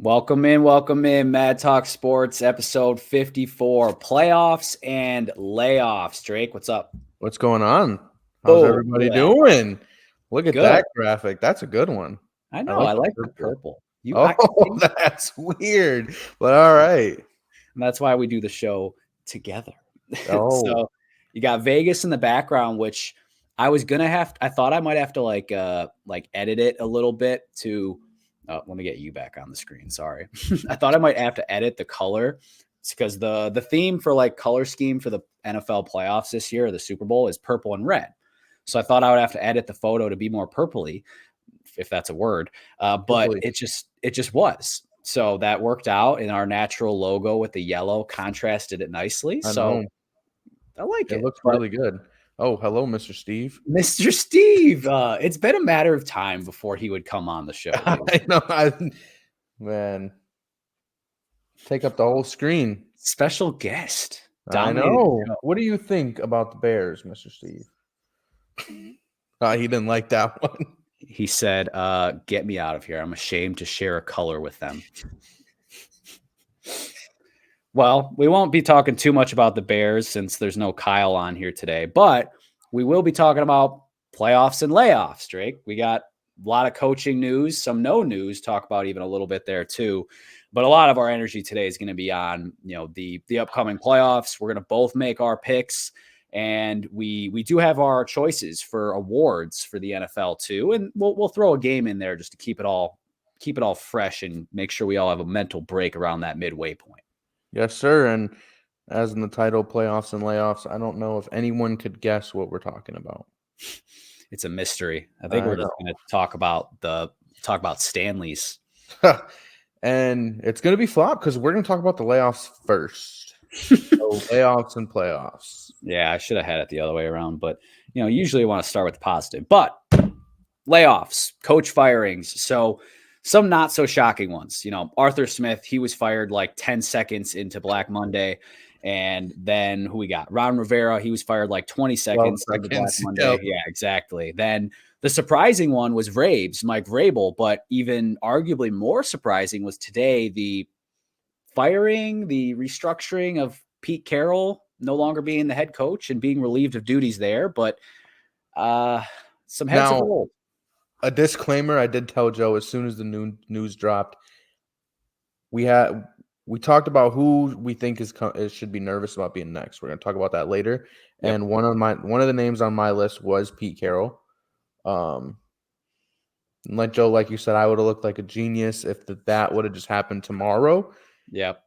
Welcome in. Mad Talk Sports, episode 54, playoffs and layoffs. Drake, what's up? What's going on? How's Oh, everybody yeah. doing? Look at Good. that graphic. That's a good one. I know. like I the like the purple. purple. Oh, that's weird. But all right. And that's why we do the show together. Oh, So you got Vegas in the background, which I thought I might have to like edit it a little bit to. Let me get you back on the screen. Sorry. I thought I might have to edit the color because the theme for like color scheme for the NFL playoffs this year, the Super Bowl, is purple and red. So I thought I would have to edit the photo to be more purpley, if that's a word. But Hopefully. it just was. So that worked out, and our natural logo with the yellow contrasted it nicely. I So know. I like it. It looks really good. Oh, hello, Mr. Steve. Mr. Steve. It's been a matter of time before he would come on the show. I know. Man, take up the whole screen. Special guest. I know. What do you think about the Bears, Mr. Steve? He didn't like that one. He said, get me out of here. I'm ashamed to share a color with them. Well, we won't be talking too much about the Bears since there's no Kyle on here today, but we will be talking about playoffs and layoffs, Drake. We got a lot of coaching news, some no news, talk about even a little bit there too. But a lot of our energy today is going to be on, the upcoming playoffs. We're going to both make our picks, and we do have our choices for awards for the NFL too, and we'll throw a game in there just to keep it all fresh and make sure we all have a mental break around that midway point. Yes, sir. And as in the title, playoffs and layoffs, I don't know if anyone could guess what we're talking about. It's a mystery. I think we're just going to talk about Stanley's. And it's going to be flop because we're going to talk about the layoffs first. So layoffs and playoffs. Yeah, I should have had it the other way around, but usually I want to start with the positive. But layoffs, coach firings. So some not so shocking ones. Arthur Smith, he was fired like 10 seconds into Black Monday. And then who we got? Ron Rivera, he was fired like 20 seconds into Black Monday. Yep. Yeah, exactly. Then the surprising one was Mike Vrabel, but even arguably more surprising was today the firing, the restructuring of Pete Carroll no longer being the head coach and being relieved of duties there. But some heads have rolled. A disclaimer, I did tell Joe as soon as the news dropped, we talked about who we think should be nervous about being next. We're going to talk about that later. Yep. And one of the names on my list was Pete Carroll. Like Joe, like you said, I would have looked like a genius if that would have just happened tomorrow. Yep.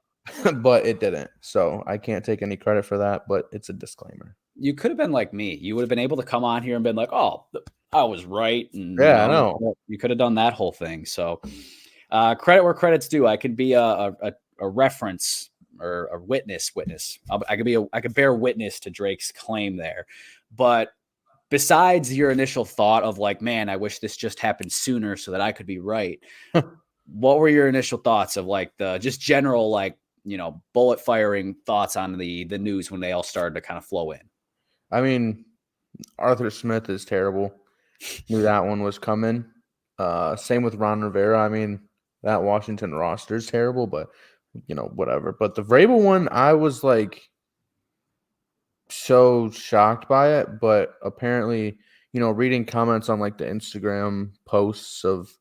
But it didn't. So I can't take any credit for that, but it's a disclaimer. You could have been like me. You would have been able to come on here and been like, oh, I was right. And yeah, I know. You could have done that whole thing. So credit where credit's due. I could be a reference or a witness. I could bear witness to Drake's claim there. But besides your initial thought of like, man, I wish this just happened sooner so that I could be right. What were your initial thoughts of like the just general, like, bullet firing thoughts on the news when they all started to kind of flow in? I mean, Arthur Smith is terrible. Knew that one was coming. Same with Ron Rivera. I mean, that Washington roster is terrible, but whatever. But the Vrabel one, I was like so shocked by it. But apparently, reading comments on like the Instagram posts of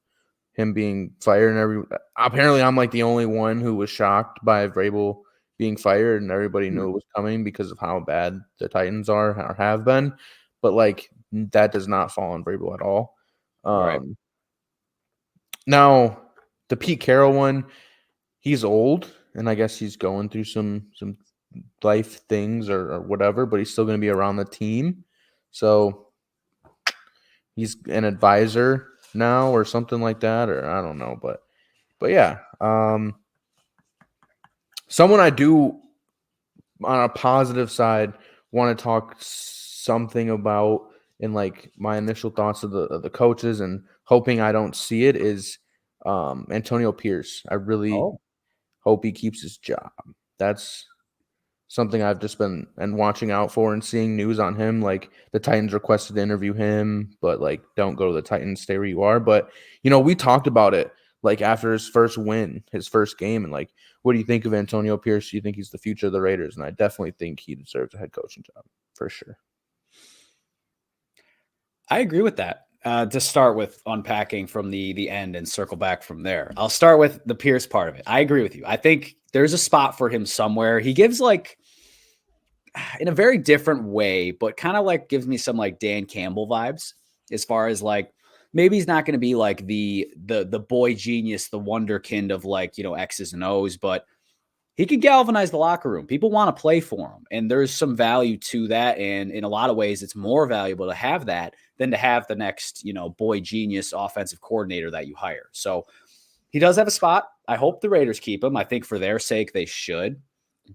him being fired and apparently I'm like the only one who was shocked by Vrabel being fired, and everybody knew it was coming because of how bad the Titans are or have been. But like that does not fall on Vrabel at all. Right. Now the Pete Carroll one, he's old, and I guess he's going through some life things or whatever, but he's still going to be around the team. So he's an advisor now or something like that, or I don't know, but yeah. Someone I do on a positive side want to talk something about in like my initial thoughts of the coaches and hoping I don't see it is Antonio Pierce. I really hope he keeps his job. That's something I've just been watching out for and seeing news on him. Like the Titans requested to interview him, but like don't go to the Titans, stay where you are. But we talked about it like after his first win, his first game, and like, what do you think of Antonio Pierce? Do you think he's the future of the Raiders? And I definitely think he deserves a head coaching job for sure. I agree with that. To start with unpacking from the end and circle back from there. I'll start with the Pierce part of it. I agree with you. I think there's a spot for him somewhere. He gives like in a very different way, but kind of like gives me some like Dan Campbell vibes as far as like maybe he's not going to be like the boy genius, the wonderkind of like, X's and O's, but he could galvanize the locker room. People want to play for him, and there's some value to that. And in a lot of ways, it's more valuable to have that than to have the next, boy genius offensive coordinator that you hire. So he does have a spot. I hope the Raiders keep him. I think for their sake, they should.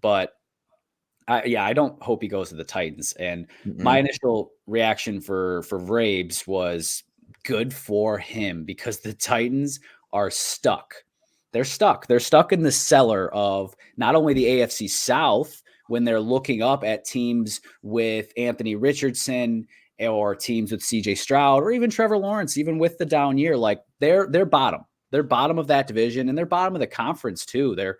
But I don't hope he goes to the Titans. And my initial reaction for Vrabes was good for him because the Titans are stuck. They're stuck. They're stuck in the cellar of not only the AFC South when they're looking up at teams with Anthony Richardson or teams with CJ Stroud or even Trevor Lawrence, even with the down year, like they're bottom. They're bottom of that division and they're bottom of the conference too. They're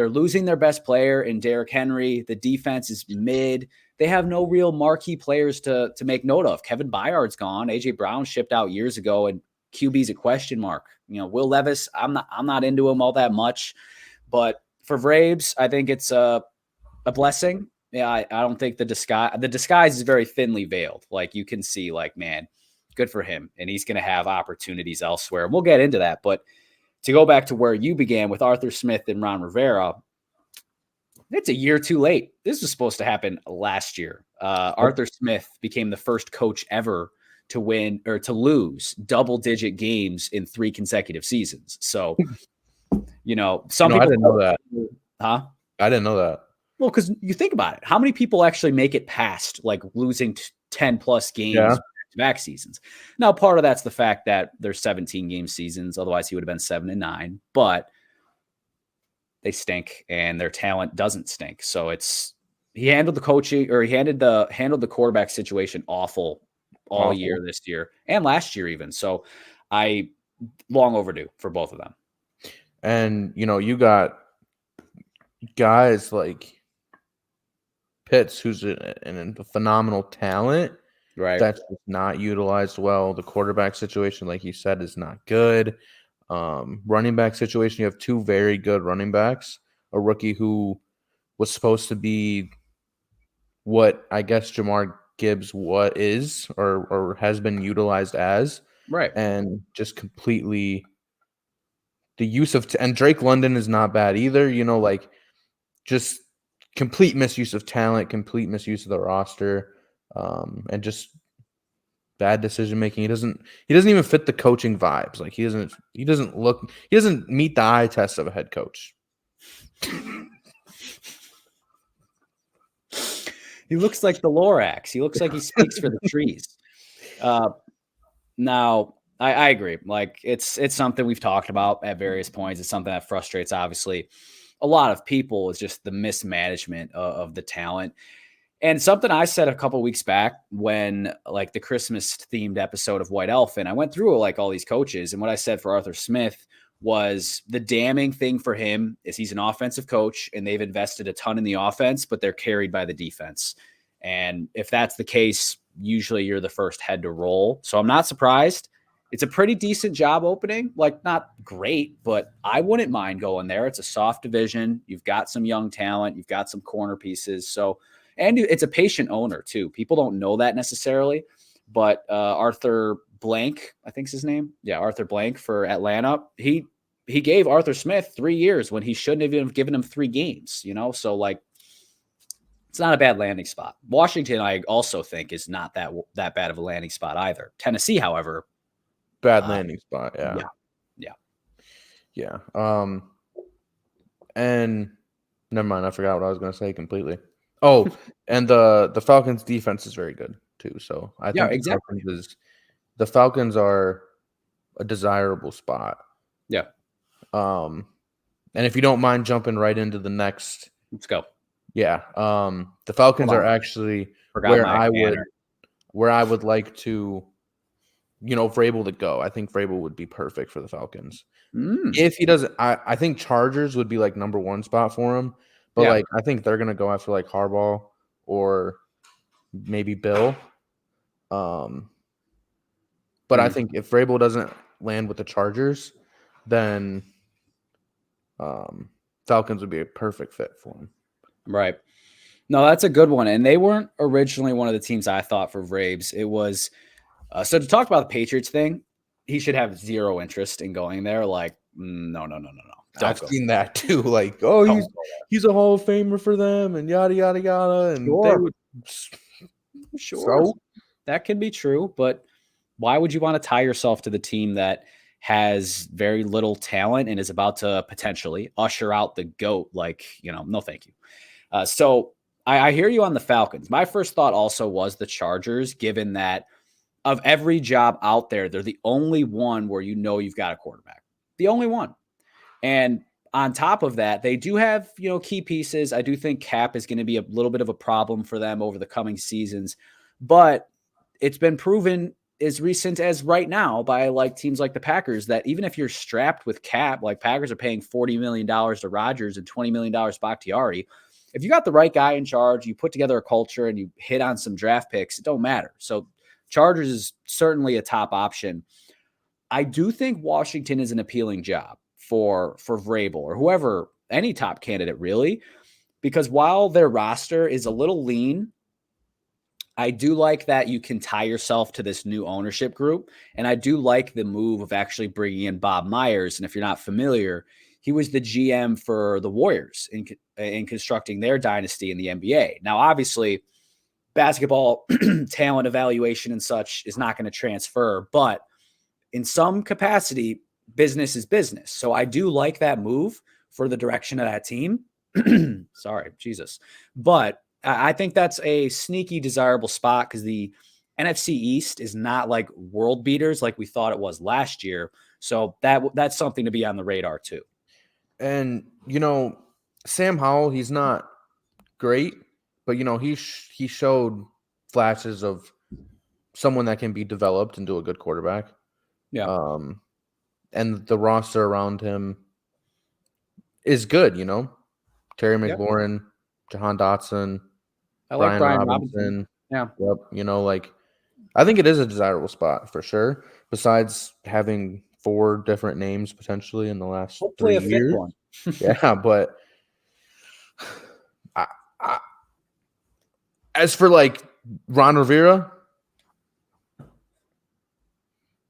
losing their best player in Derrick Henry. The defense is mid. They have no real marquee players to make note of. Kevin Byard's gone. AJ Brown shipped out years ago, and QB's a question mark. Will Levis, I'm not into him all that much, but for Vrabes, I think it's a blessing. Yeah, I don't think the disguise is very thinly veiled. Like you can see, like, man, good for him, and he's going to have opportunities elsewhere. And we'll get into that, but to go back to where you began with Arthur Smith and Ron Rivera, it's a year too late. This was supposed to happen last year. Arthur Smith became the first coach ever to win or to lose double-digit games in 3 consecutive seasons. So, some people I didn't know that. Huh? I didn't know that. Well, because you think about it, how many people actually make it past like losing 10+ games back seasons? Now, part of that's the fact that there's 17 game seasons. Otherwise, he would have been 7-9. But they stink, and their talent doesn't stink. So he handled the coaching, or he handled the quarterback situation awful all year this year and last year even. So long overdue for both of them. And you got guys like Pitts, who's a phenomenal talent, right? That's not utilized well. The quarterback situation, like you said, is not good. Running back situation, you have 2 very good running backs. A rookie who was supposed to be what I guess Jamar Gibbs is or has been utilized as, right? And just completely the use of and Drake London is not bad either. Like just complete misuse of talent, complete misuse of the roster, and just bad decision making. He doesn't even fit the coaching vibes. Like he doesn't meet the eye test of a head coach. He looks like the Lorax. He looks like he speaks for the trees. Now, I agree. Like it's something we've talked about at various points. It's something that frustrates, obviously, a lot of people is just the mismanagement of the talent. And something I said a couple weeks back when like the Christmas themed episode of White Elephant, I went through like all these coaches. And what I said for Arthur Smith was the damning thing for him is he's an offensive coach and they've invested a ton in the offense, but they're carried by the defense. And if that's the case, usually you're the first head to roll. So I'm not surprised. It's a pretty decent job opening, like not great, but I wouldn't mind going there. It's a soft division. You've got some young talent. You've got some corner pieces. So, and it's a patient owner too. People don't know that necessarily, but Arthur Blank, I think's his name. Yeah, Arthur Blank for Atlanta. He gave Arthur Smith 3 years when he shouldn't have even given him 3 games, So like, it's not a bad landing spot. Washington, I also think, is not that bad of a landing spot either. Tennessee, however, bad landing spot. Yeah. And never mind. I forgot what I was going to say completely. Oh, and the Falcons defense is very good too. So I think exactly. The Falcons are a desirable spot. Yeah. And if you don't mind jumping right into the next, let's go. Yeah. The Falcons are actually where I would like to Vrabel to go. I think Vrabel would be perfect for the Falcons. Mm. If he doesn't, I think Chargers would be like number one spot for him. But Yeah. like I think they're gonna go after like Harbaugh or maybe Bill. But I think if Vrabel doesn't land with the Chargers, then Falcons would be a perfect fit for him. Right. No, that's a good one. And they weren't originally one of the teams I thought for Vrabes. It was so to talk about the Patriots thing, he should have zero interest in going there. Like, no. I've seen that too. Like, he's a Hall of Famer for them, and yada yada yada. And they would sure that can be true, but why would you want to tie yourself to the team that has very little talent and is about to potentially usher out the GOAT? Like, no, thank you. So I hear you on the Falcons. My first thought also was the Chargers, given that of every job out there, they're the only one where you've got a quarterback. The only one. And on top of that, they do have, key pieces. I do think cap is going to be a little bit of a problem for them over the coming seasons. But it's been proven as recent as right now by like teams like the Packers that even if you're strapped with cap, like Packers are paying $40 million to Rodgers and $20 million to Bakhtiari. If you got the right guy in charge, you put together a culture and you hit on some draft picks, it don't matter. So Chargers is certainly a top option. I do think Washington is an appealing job for Vrabel or whoever, any top candidate really, because while their roster is a little lean, I do like that you can tie yourself to this new ownership group. And I do like the move of actually bringing in Bob Myers. And if you're not familiar, he was the GM for the Warriors in constructing their dynasty in the NBA. Now, obviously, basketball talent evaluation and such is not going to transfer, but in some capacity, business is business. So I do like that move for the direction of that team. Sorry, Jesus. But I think that's a sneaky, desirable spot because the NFC East is not like world beaters like we thought it was last year. So that's something to be on the radar too. And, Sam Howell, he's not great, but, he showed flashes of someone that can be developed into a good quarterback. Yeah. And the roster around him is good, Terry McLaurin, Jahan Dotson, I like Brian Robinson. Yeah. Yep. I think it is a desirable spot for sure. Besides having 4 different names potentially in the last Hopefully 3 years. One. Yeah, but as for like Ron Rivera,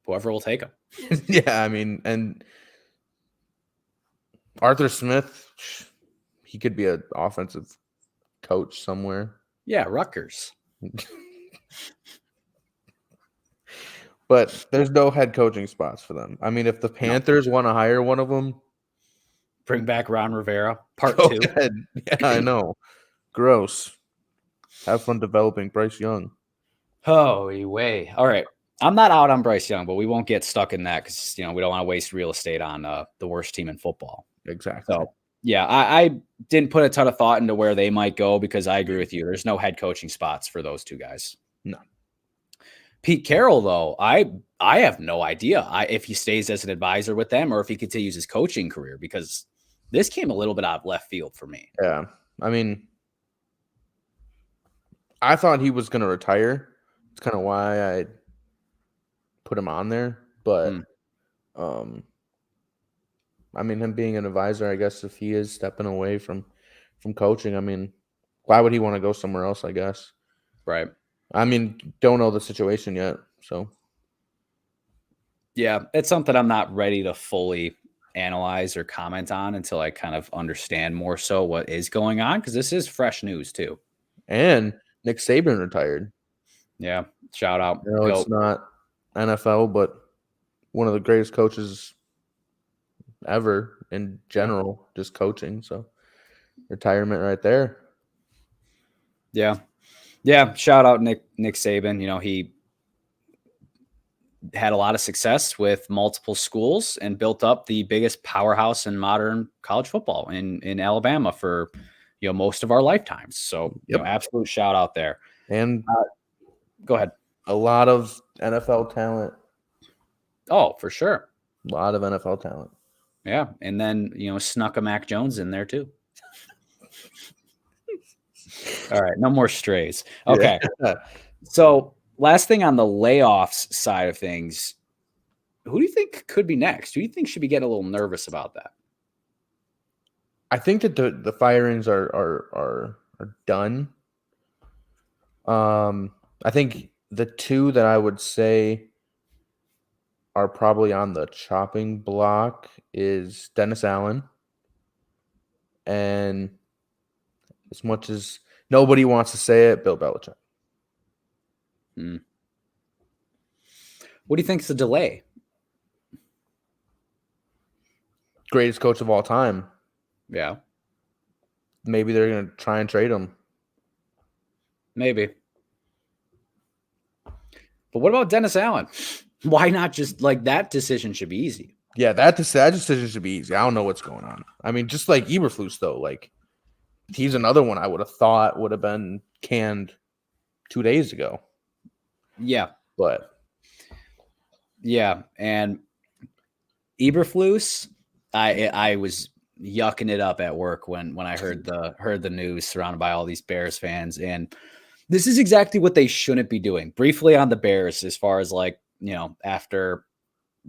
whoever will take him. Yeah, I mean, and Arthur Smith, he could be an offensive coach somewhere. Yeah, Rutgers. But there's no head coaching spots for them. I mean, if the Panthers want to hire one of them, bring back Ron Rivera, part 2. Ahead. Yeah, I know. Gross. Have fun developing Bryce Young. Holy way. All right. I'm not out on Bryce Young, but we won't get stuck in that because, we don't want to waste real estate on the worst team in football. Exactly. So, yeah, I didn't put a ton of thought into where they might go because I agree with you. There's no head coaching spots for those two guys. No. Pete Carroll, though, I have no idea if he stays as an advisor with them or if he continues his coaching career because this came a little bit out of left field for me. Yeah. I mean, I thought he was going to retire. It's kind of why I put him on there. But, I mean, him being an advisor, I guess if he is stepping away from coaching, I mean, why would he want to go somewhere else, I guess? Right. I mean, don't know the situation yet, so. Yeah, it's something I'm not ready to fully analyze or comment on until I kind of understand more so what is going on because this is fresh news too. And Nick Saban retired. Yeah, shout out. It's not NFL, but one of the greatest coaches ever in general, just coaching. So retirement right there. Yeah. Yeah. Shout out Nick Saban. He had a lot of success with multiple schools and built up the biggest powerhouse in modern college football in Alabama for, most of our lifetimes. So absolute shout out there. And go ahead. A lot of NFL talent Oh, for sure. A lot of NFL talent. Yeah. And then, snuck a Mac Jones in there too. All right. No more strays. Okay. Yeah. So last thing on the layoffs side of things, who do you think could be next? Who do you think should be getting a little nervous about that? I think that the firings are done. I think the two that I would say are probably on the chopping block is Dennis Allen, and as much as nobody wants to say it, Bill Belichick. Hmm. What do you think's the delay? Greatest coach of all time. Yeah, Maybe they're going to try and trade him. maybe. But what about Dennis Allen? Why not just that decision should be easy? Yeah, that decision should be easy. I don't know what's going on. I mean, just like Eberflus, though, like he's another one I would have thought would have been canned 2 days ago. Yeah. But yeah, and Eberflus, I was yucking it up at work when I heard the news surrounded by all these Bears fans, and this is exactly what they shouldn't be doing. Briefly on the Bears, as far as after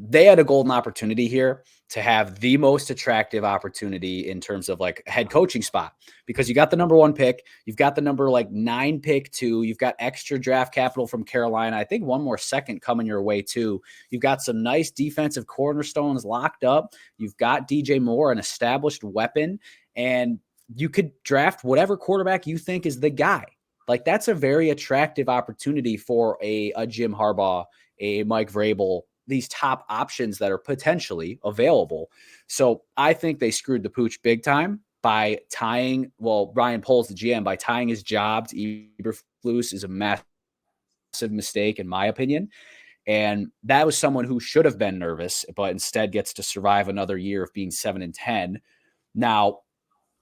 they had a golden opportunity here to have the most attractive opportunity in terms of head coaching spot, because you got the number 1 pick, you've got the number 9 pick too, you've got extra draft capital from Carolina. I think one more second coming your way too. You've got some nice defensive cornerstones locked up. You've got DJ Moore, an established weapon, and you could draft whatever quarterback you think is the guy. That's a very attractive opportunity for a Jim Harbaugh, a Mike Vrabel, these top options that are potentially available. So I think they screwed the pooch big time by tying, Ryan Poles, the GM, by tying his job to Eberflus is a massive mistake in my opinion. And that was someone who should have been nervous, but instead gets to survive another year of being 7-10. Now,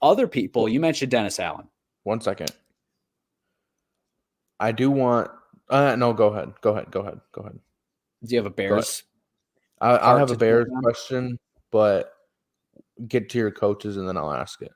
other people, you mentioned Dennis Allen. 1 second. I do want no, go ahead. Do you have a Bears? I'll have a Bears question, but get to your coaches and then I'll ask it.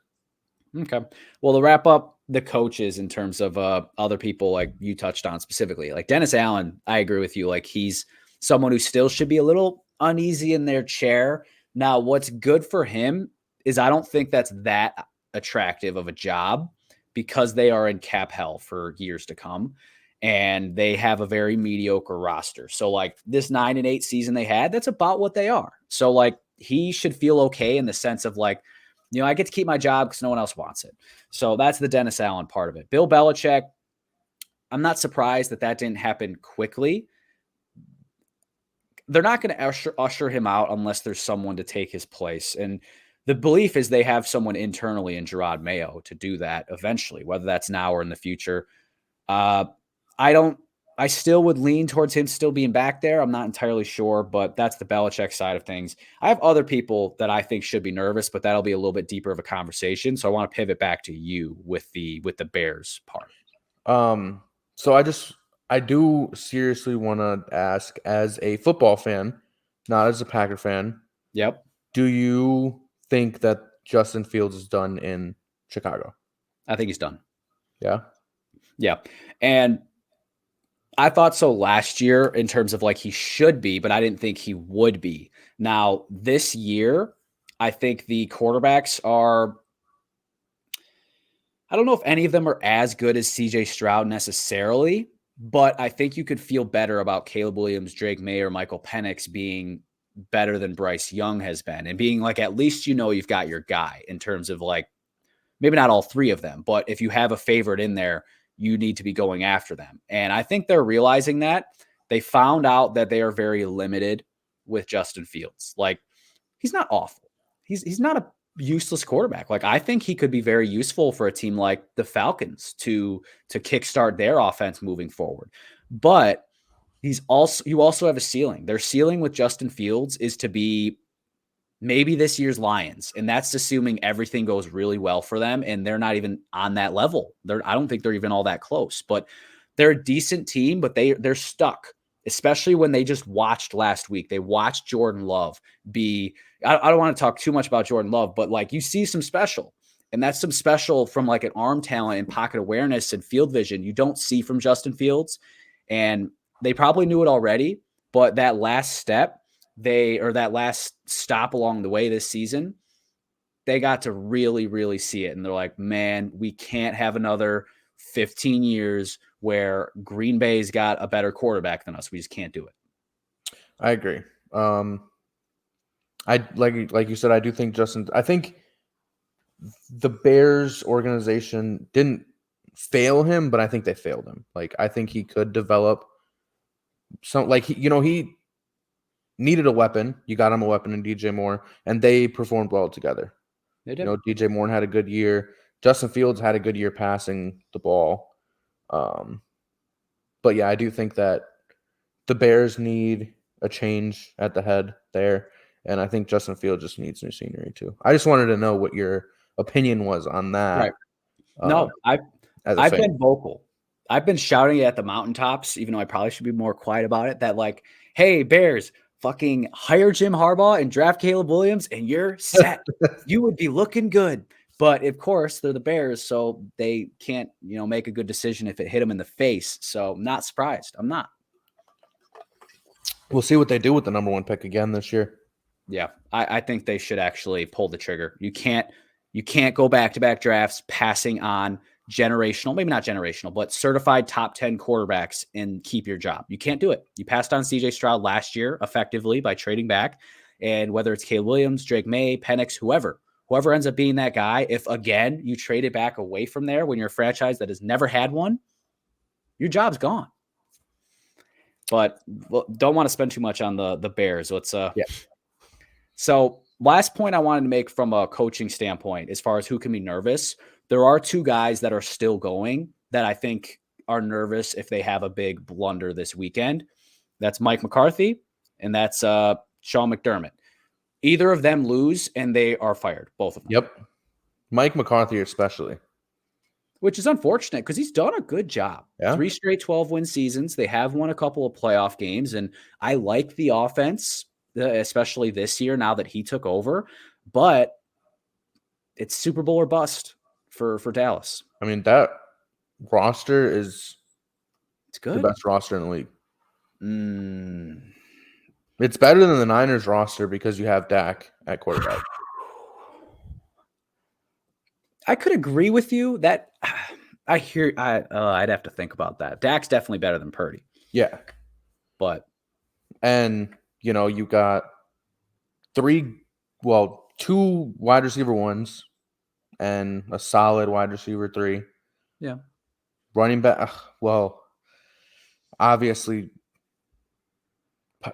Okay. Well, to wrap up the coaches in terms of other people like you touched on specifically, like Dennis Allen, I agree with you. He's someone who still should be a little uneasy in their chair. Now, what's good for him is I don't think that's that attractive of a job because they are in cap hell for years to come. And they have a very mediocre roster. So this 9-8 season they had, that's about what they are. So he should feel okay in the sense of I get to keep my job because no one else wants it. So that's the Dennis Allen part of it. Bill Belichick, I'm not surprised that didn't happen quickly. They're not going to usher him out unless there's someone to take his place. And the belief is they have someone internally in Gerard Mayo to do that eventually, whether that's now or in the future. I still would lean towards him still being back there. I'm not entirely sure, but that's the Belichick side of things. I have other people that I think should be nervous, but that'll be a little bit deeper of a conversation. So I want to pivot back to you with the Bears part. So I do seriously want to ask, as a football fan, not as a Packer fan. Yep. Do you think that Justin Fields is done in Chicago? I think he's done. Yeah. Yeah. And I thought so last year in terms of he should be, but I didn't think he would be. Now, this year, I think the quarterbacks are, I don't know if any of them are as good as CJ Stroud necessarily, but I think you could feel better about Caleb Williams, Drake May, or Michael Penix being better than Bryce Young has been and being at least you've got your guy in terms of maybe not all three of them, but if you have a favorite in there, you need to be going after them. And I think they're realizing that. They found out that they are very limited with Justin Fields. He's not awful. He's not a useless quarterback. I think he could be very useful for a team like the Falcons to kickstart their offense moving forward. But you also have a ceiling. Their ceiling with Justin Fields is to be maybe this year's Lions, and that's assuming everything goes really well for them, and they're not even on that level. I don't think they're even all that close, but they're a decent team, but they're stuck especially when they just watched last week. They watched Jordan Love be, I don't want to talk too much about Jordan Love, but like you see some special. And that's some special from like an arm talent and pocket awareness and field vision you don't see from Justin Fields. And they probably knew it already, but that last step, that last stop along the way this season, they got to really, really see it. And they're like, man, we can't have another 15 years where Green Bay's got a better quarterback than us. We just can't do it. I agree. I like you said, I do think I think the Bears organization didn't fail him, but I think they failed him. Like, I think he could develop some, like, he needed a weapon. You got him a weapon in DJ Moore, and they performed well together. They did. DJ Moore had a good year. Justin Fields had a good year passing the ball. But yeah, I do think that the Bears need a change at the head there. And I think Justin Fields just needs new scenery too. I just wanted to know what your opinion was on that. Right. No, I've been vocal. I've been shouting it at the mountaintops, even though I probably should be more quiet about it, that like, hey, Bears, fucking hire Jim Harbaugh and draft Caleb Williams and you're set. You would be looking good. But of course, they're the Bears, so they can't, make a good decision if it hit them in the face. So I'm not surprised. I'm not. We'll see what they do with the number 1 pick again this year. Yeah, I think they should actually pull the trigger. You can't go back-to-back drafts passing on generational, maybe not generational, but certified top 10 quarterbacks and keep your job. You can't do it. You passed on CJ Stroud last year effectively by trading back. And whether it's Caleb Williams, Drake May, Penix, whoever ends up being that guy, if again you traded back away from there when you're a franchise that has never had one, your job's gone. But don't want to spend too much on the Bears. Let's yeah. So last point I wanted to make from a coaching standpoint, as far as who can be nervous, there are 2 guys that are still going that I think are nervous if they have a big blunder this weekend. That's Mike McCarthy and that's Sean McDermott. Either of them lose and they are fired, both of them. Yep. Mike McCarthy especially. Which is unfortunate because he's done a good job. Yeah. 3 straight 12-win seasons. They have won a couple of playoff games, and I like the offense, especially this year now that he took over. But it's Super Bowl or bust for Dallas. I mean, that roster is good. The best roster in the league. It's better than the Niners roster because you have Dak at quarterback. I could agree with you that I'd have to think about that. Dak's definitely better than Purdy. Yeah. And you got 2 wide receiver 1s and a solid wide receiver 3. Yeah. Running back, obviously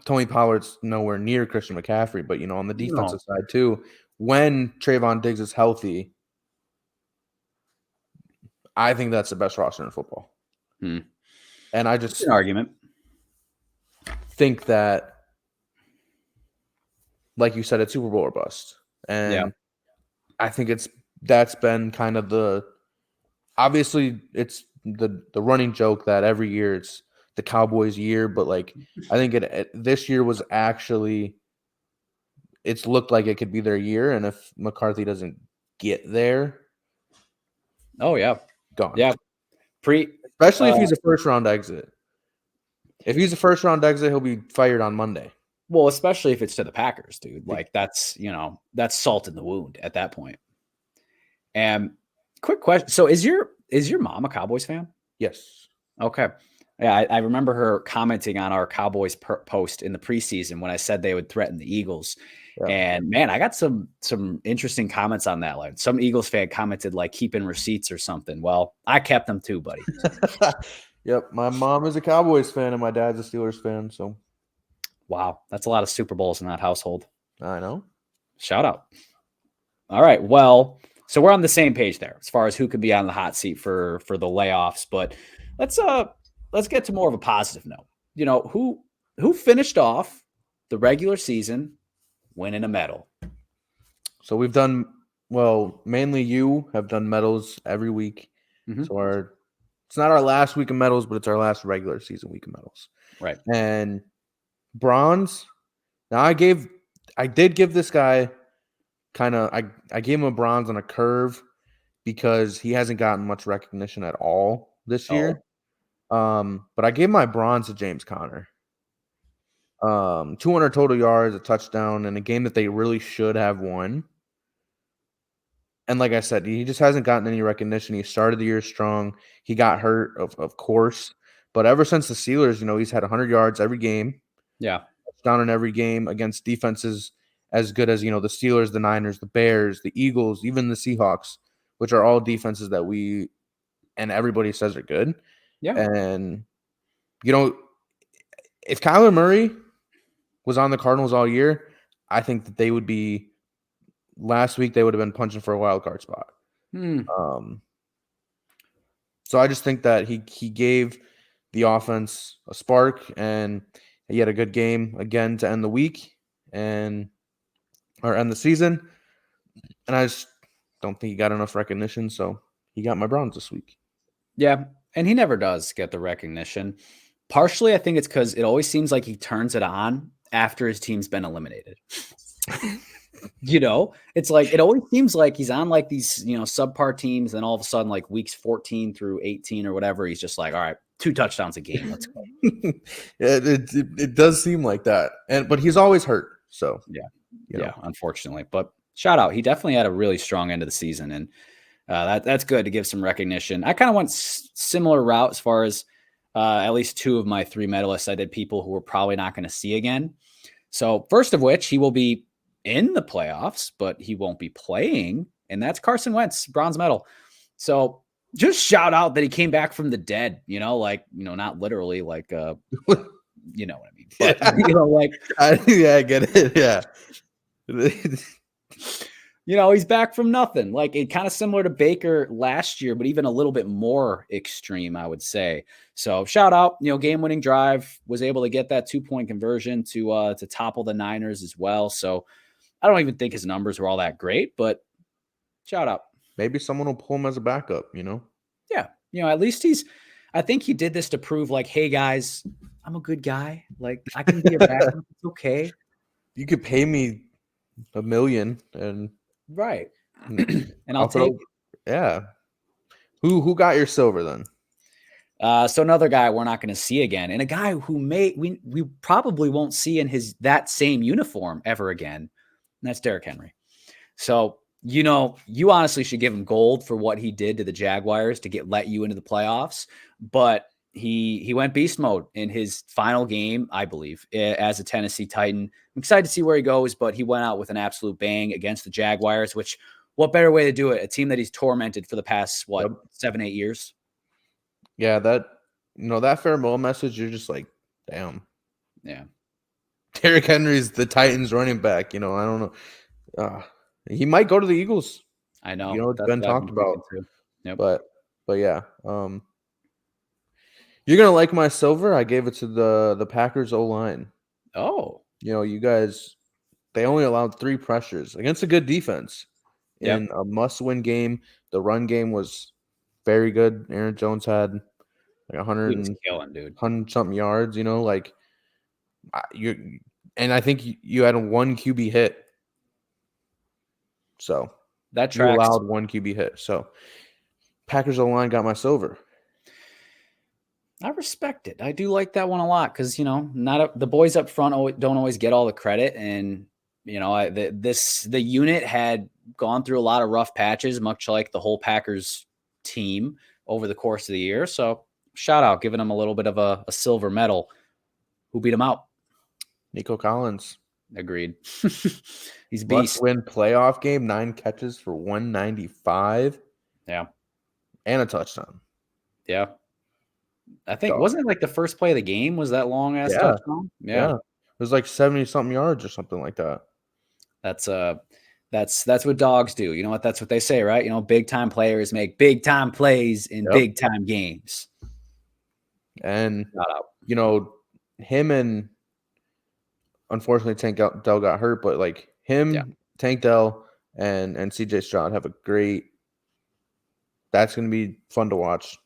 Tony Pollard's nowhere near Christian McCaffrey, but on the defensive side too, when Trayvon Diggs is healthy, I think that's the best roster in football. And I just an argument. Think that, like you said, it's Super Bowl or bust. And I think that's been kind of obviously it's the running joke that every year it's the Cowboys' year, but like I think this year was actually, it's looked like it could be their year, and if McCarthy doesn't get there, gone. Yeah, especially if he's a first round exit. If he's a first round exit, he'll be fired on Monday. Well, especially if it's to the Packers, dude. Like that's salt in the wound at that point. And quick question: so is your mom a Cowboys fan? Yes. Okay. Yeah, I remember her commenting on our Cowboys post in the preseason when I said they would threaten the Eagles. Yeah. And man, I got some interesting comments on that. Like some Eagles fan commented like keeping receipts or something. Well, I kept them too, buddy. Yep. My mom is a Cowboys fan and my dad's a Steelers fan. So wow, that's a lot of Super Bowls in that household. I know. Shout out. All right. Well, so we're on the same page there as far as who could be on the hot seat for the layoffs, but let's get to more of a positive note. Who finished off the regular season winning a medal? So we've done, mainly you have done medals every week. Mm-hmm. So our It's not our last week of medals, but it's our last regular season week of medals. Right. And bronze. Now I did give this guy I gave him a bronze on a curve because he hasn't gotten much recognition at all this year. But I gave my bronze to James Conner. 200 total yards, a touchdown, in a game that they really should have won. And like I said, he just hasn't gotten any recognition. He started the year strong. He got hurt, of course. But ever since the Steelers, he's had 100 yards every game. Yeah. Touchdown in every game against defenses as good as, the Steelers, the Niners, the Bears, the Eagles, even the Seahawks, which are all defenses that we and everybody says are good. Yeah. And, if Kyler Murray was on the Cardinals all year, I think that they would be last week they would have been punching for a wild card spot. So I just think that he gave the offense a spark, and he had a good game again to end the week or end the season. And I just don't think he got enough recognition, so he got my bronze this week. Yeah, and he never does get the recognition. Partially, I think it's because it always seems like he turns it on after his team's been eliminated. It's like it always seems like he's on like these, subpar teams, and all of a sudden, like weeks 14 through 18 or whatever, he's just like, all right, 2 touchdowns a game. Let's go. It does seem like that. But he's always hurt. So yeah, unfortunately. But shout out. He definitely had a really strong end of the season, and that's good to give some recognition. I kind of went similar route as far as at least 2 of my 3 medalists. I did people who we're probably not going to see again. So first of which, he will be in the playoffs, but he won't be playing, and that's Carson Wentz, bronze medal. So just shout out that he came back from the dead, not literally, like, you know what I mean? But, I get it. Yeah. He's back from nothing. Like, it kind of similar to Baker last year, but even a little bit more extreme, I would say. So shout out, game-winning drive, was able to get that 2-point conversion to topple the Niners as well. So I don't even think his numbers were all that great, but shout out. Maybe someone will pull him as a backup, Yeah. At least I think he did this to prove, like, hey, guys, I'm a good guy. Like, I can be a backup. It's okay. You could pay me $1 million and right. And I'll take it. Yeah. Who got your silver then? So another guy we're not going to see again, and a guy who we probably won't see in that same uniform ever again. And that's Derrick Henry. So, you honestly should give him gold for what he did to the Jaguars to let you into the playoffs. But he went beast mode in his final game, I believe, as a Tennessee Titan. I'm excited to see where he goes, but he went out with an absolute bang against the Jaguars, which what better way to do it? A team that he's tormented for the past, 7-8 years. Yeah, that farewell message, you're just like, damn. Yeah. Derrick Henry's the Titans running back. I don't know. He might go to the Eagles. I know. It's been talked about. Yep. But yeah. You're gonna like my silver. I gave it to the Packers O-line. Oh. You guys, they only allowed 3 pressures against a good defense in a must-win game. The run game was very good. Aaron Jones had like 100 something yards. And I think you had 1 QB hit. So that tracks. You allowed 1 QB hit. So Packers O-line got my silver. I respect it. I do like that one a lot because, the boys up front don't always get all the credit. And, the unit had gone through a lot of rough patches, much like the whole Packers team over the course of the year. So shout out, giving them a little bit of a silver medal. Who beat him out? Nico Collins. Agreed. He's beast. Must-win playoff game, 9 catches for 195. Yeah. And a touchdown. Yeah. I think, wasn't it like the first play of the game was that long-ass touchdown? Yeah. It was like 70-something yards or something like that. That's what dogs do. You know what? That's what they say, right? Big-time players make big-time plays in big-time games. And, him and unfortunately Tank Dell got hurt, but like him, Tank Dell, and CJ Stroud have a great – that's going to be fun to watch.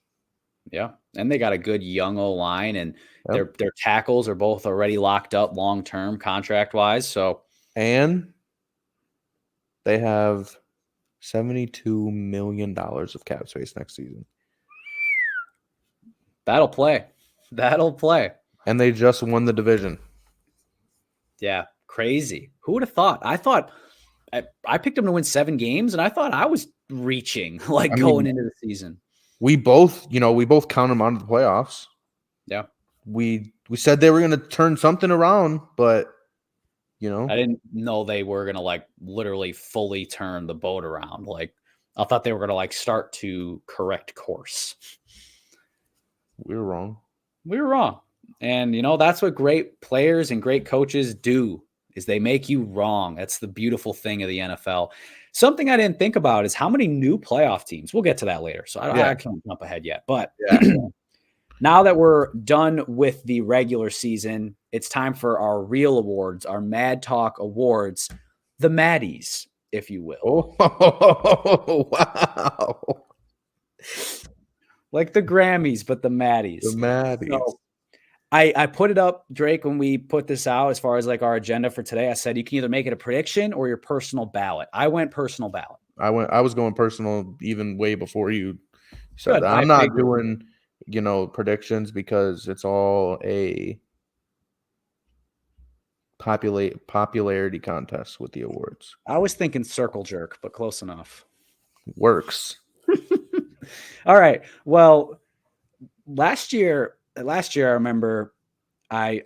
Yeah. And they got a good young O-line, and Yep. their tackles are both already locked up long-term contract-wise. So And they have $72 million of cap space next season. that'll play. That'll play. And they just won the division. Yeah. Crazy. Who would have thought? I picked them to win 7 games, and I thought I was reaching going into the season. We both count them onto the playoffs. Yeah. We said they were going to turn something around, but I didn't know they were going to literally fully turn the boat around. I thought they were going to start to correct course. We were wrong. We were wrong. And that's what great players and great coaches do, is they make you wrong. That's the beautiful thing of the NFL. Something I didn't think about is how many new playoff teams. We'll get to that later. So I can't jump ahead yet. But now that we're done with the regular season, it's time for our real awards, our Mad Talk awards, the Maddies, if you will. Oh, wow. Like the Grammys, but the Maddies. The Maddies. So I put it up, Drake, when we put this out as far as our agenda for today. I said you can either make it a prediction or your personal ballot. I went personal ballot. I was going personal even way before you said Good. that. I'm not doing predictions because it's all a popularity contest with the awards. I was thinking circle jerk, but close enough. Works. All right. Well, last year I remember I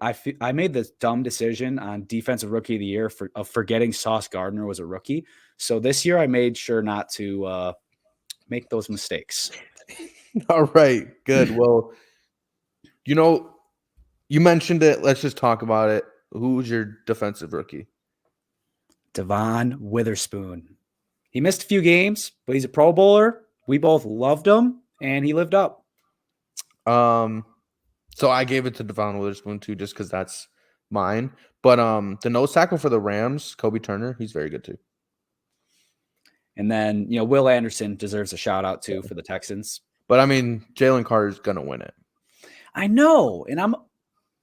made this dumb decision on defensive rookie of the year of forgetting Sauce Gardner was a rookie. So this year I made sure not to make those mistakes. All right, good. Well, you mentioned it. Let's just talk about it. Who's your defensive rookie? Devon Witherspoon. He missed a few games, but he's a Pro Bowler. We both loved him, and he lived up. So I gave it to Devon Witherspoon too, just because that's mine. But the nose tackle for the Rams, Kobe Turner, he's very good too. And then Will Anderson deserves a shout out too for the Texans. But I mean, Jalen Carter's gonna win it. I know, and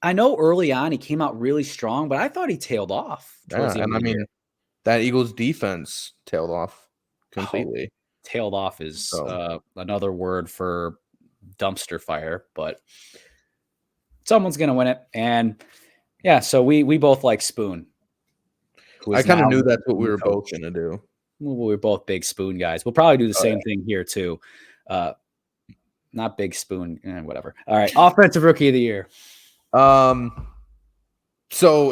I know early on he came out really strong, but I thought he tailed off. And I mean, that Eagles defense tailed off completely. Tailed off is another word for dumpster fire, but someone's gonna win it. And yeah, so we both like Spoon. I kind of knew that's what we were both gonna do. We're both big Spoon guys. We'll probably do the same thing here too. Not big Spoon, whatever. All right, offensive rookie of the year. So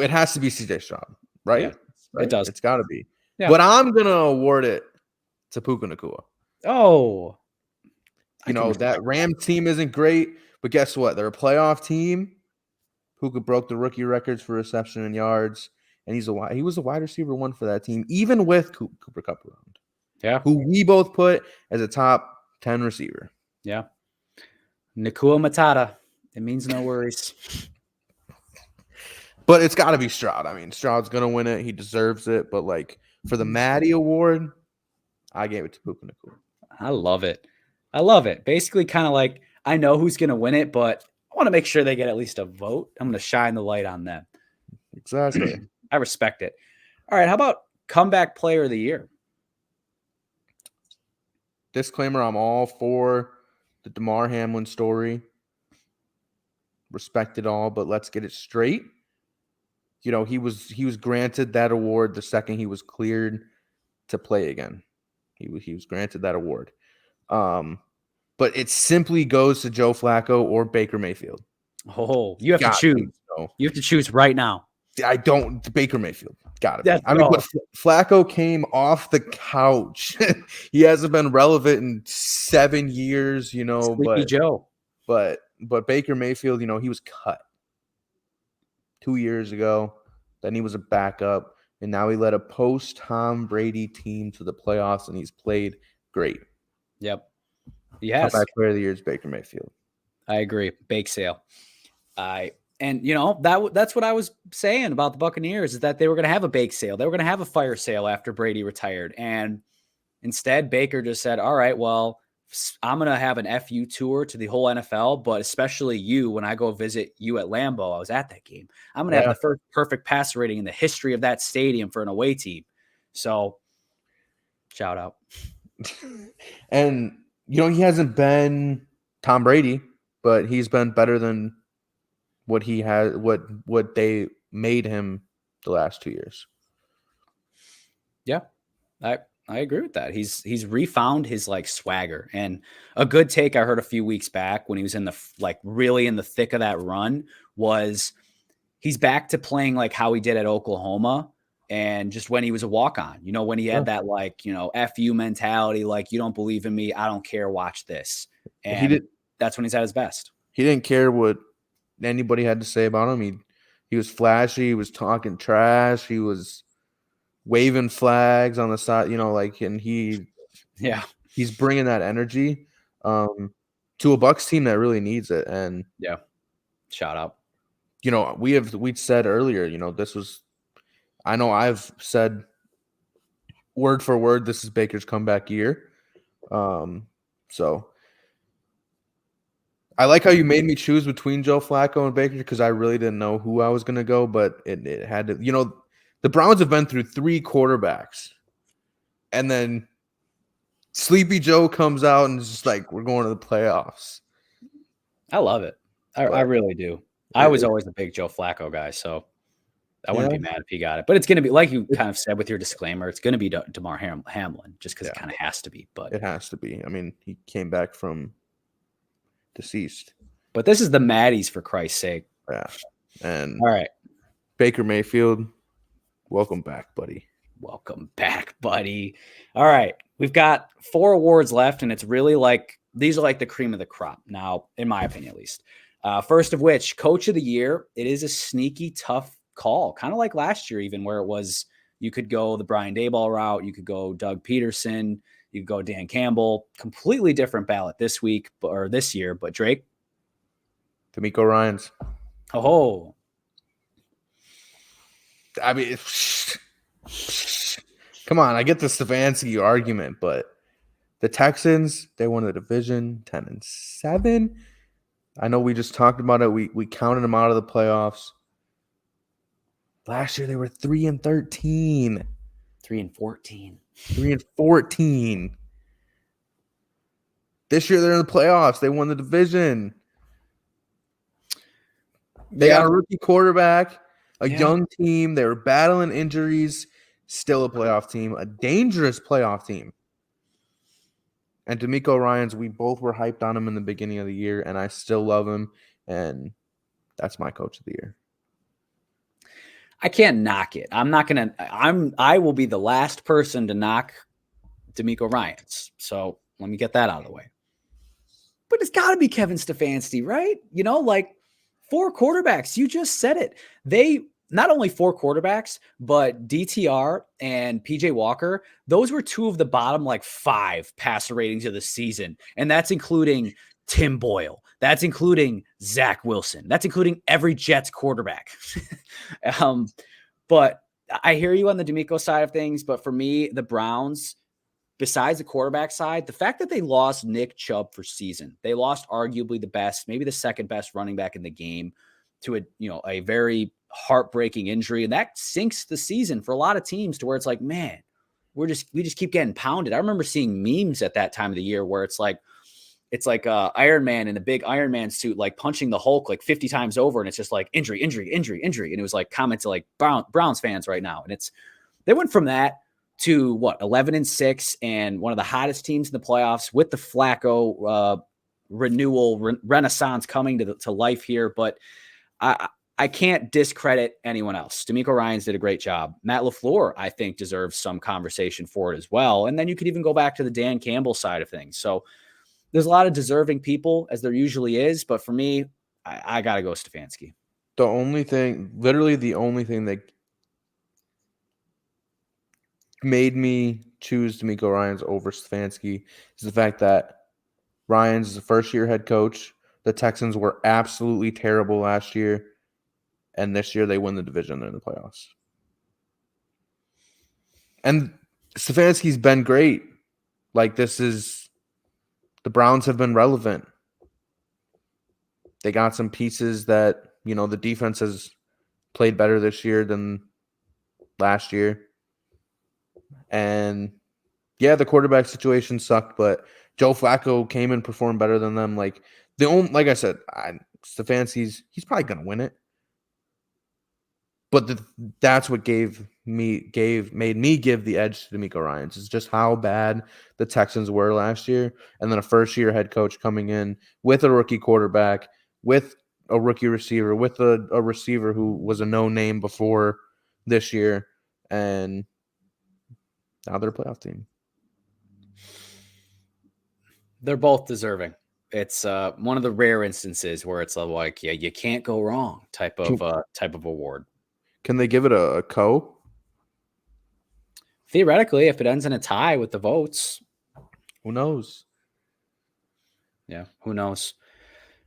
it has to be CJ Stroud, right? Yeah, right? It does. It's got to be. Yeah. But I'm gonna award it to Puka Nacua. Oh, that Rams team isn't great, but guess what? They're a playoff team. Puka broke the rookie records for reception and yards, and he was a wide receiver 1 for that team, even with Cooper Kupp around. Yeah, who we both put as a top 10 receiver. Yeah, Nacua Matata. It means no worries. But it's got to be Stroud. I mean, Stroud's gonna win it. He deserves it. But for the Maddie Award, I gave it to Puka Nacua. I love it. I love it. Basically, kind of I know who's going to win it, but I want to make sure they get at least a vote. I'm going to shine the light on them. Exactly. I respect it. All right. How about comeback player of the year? Disclaimer, I'm all for the DeMar Hamlin story. Respect it all, but let's get it straight. He was granted that award the second he was cleared to play again. He was granted that award. But it simply goes to Joe Flacco or Baker Mayfield. Oh, you have to choose. You have to choose right now. Baker Mayfield. Got it. But Flacco came off the couch. He hasn't been relevant in 7 years, Sleepy Joe. But Baker Mayfield, he was cut 2 years ago. Then he was a backup. And now he led a post-Tom Brady team to the playoffs, and he's played great. Yep. Yes. Comeback player of the year is Baker Mayfield. I agree. Bake sale. And that's what I was saying about the Buccaneers, is that they were going to have a bake sale. They were going to have a fire sale after Brady retired. And instead, Baker just said, all right, well, I'm going to have an FU tour to the whole NFL, but especially you, when I go visit you at Lambeau, I was at that game. I'm going to have the first perfect passer rating in the history of that stadium for an away team. So shout out. And, he hasn't been Tom Brady, but he's been better than what he has, what they made him the last 2 years. Yeah, I agree with that. He's refound his like swagger, and a good take I heard a few weeks back when he was in the really in the thick of that run was he's back to playing like how he did at Oklahoma. And just when he was a walk-on, when he had that FU mentality, like, you don't believe in me, I don't care, watch this. And that's when he's at his best. He didn't care what anybody had to say about him. He was flashy, he was talking trash, he was waving flags on the side, and he's bringing that energy to a Bucks team that really needs it. And yeah, shout out. We said earlier, this was, I know I've said word for word, this is Baker's comeback year. So I like how you made me choose between Joe Flacco and Baker because I really didn't know who I was going to go, but it had to, the Browns have been through 3 quarterbacks, and then Sleepy Joe comes out and is just like, we're going to the playoffs. I love it. I really do. I was always a big Joe Flacco guy, so I wouldn't be mad if he got it. But it's going to be, like you kind of said with your disclaimer, it's going to be DeMar Hamlin just because it kind of has to be. But it has to be. I mean, he came back from deceased. But this is the Maddies, for Christ's sake. Yeah. And all right, Baker Mayfield, welcome back, buddy. Welcome back, buddy. All right, we've got 4 awards left, and it's really like these are like the cream of the crop now, in my opinion, at least. First of which, Coach of the Year. It is a sneaky, tough call, kind of like last year, even, where it was you could go the Brian Daboll route, you could go Doug Peterson, you could go Dan Campbell. Completely different ballot this week or this year. But Drake, D'Amico Ryans. Oh, I mean, come on, I get the Stefanski argument, but the Texans, they won the division 10-7. I know we just talked about it. We counted them out of the playoffs. Last year they were 3-13. 3-14. 3-14. This year they're in the playoffs. They won the division. They got a rookie quarterback, a young team. They were battling injuries. Still a playoff team, a dangerous playoff team. And D'Amico Ryans, we both were hyped on him in the beginning of the year, and I still love him. And that's my Coach of the Year. I can't knock it. I will be the last person to knock D'Amico Ryans. So let me get that out of the way. But it's got to be Kevin Stefanski, right? 4 quarterbacks. You just said it. They not only 4 quarterbacks, but DTR and PJ Walker. Those were 2 of the bottom 5 passer ratings of the season. And that's including Tim Boyle. That's including Zach Wilson. That's including every Jets quarterback. But I hear you on the D'Amico side of things. But for me, the Browns, besides the quarterback side, the fact that they lost Nick Chubb for season, they lost arguably the best, maybe the second best running back in the game to a very heartbreaking injury. And that sinks the season for a lot of teams to where it's like, man, we just keep getting pounded. I remember seeing memes at that time of the year where it's like Iron Man in the big Iron Man suit, punching the Hulk 50 times over. And it's just injury. And it was comments to Browns fans right now. And they went from that to 11-6 and one of the hottest teams in the playoffs with the Flacco renewal renaissance coming to life here. But I can't discredit anyone else. D'Amico Ryans did a great job. Matt LaFleur, I think, deserves some conversation for it as well. And then you could even go back to the Dan Campbell side of things. So there's a lot of deserving people, as there usually is. But for me, I got to go Stefanski. The only thing that made me choose D'Amico Ryans over Stefanski is the fact that Ryans is a first-year head coach. The Texans were absolutely terrible last year, and this year they win the division. They're in the playoffs. And Stefanski's been great. This is The Browns have been relevant. They got some pieces that, the defense has played better this year than last year. And yeah, the quarterback situation sucked, but Joe Flacco came and performed better than them. Like I said, Stefanski's he's probably gonna win it. But that's what made me give the edge to DeMeco Ryans. It's just how bad the Texans were last year, and then a first-year head coach coming in with a rookie quarterback, with a rookie receiver, with a receiver who was a no-name before this year, and now they're a playoff team. They're both deserving. It's one of the rare instances where it's like, yeah, you can't go wrong type of award. Can they give it a co? Theoretically, if it ends in a tie with the votes. Who knows? Yeah, who knows?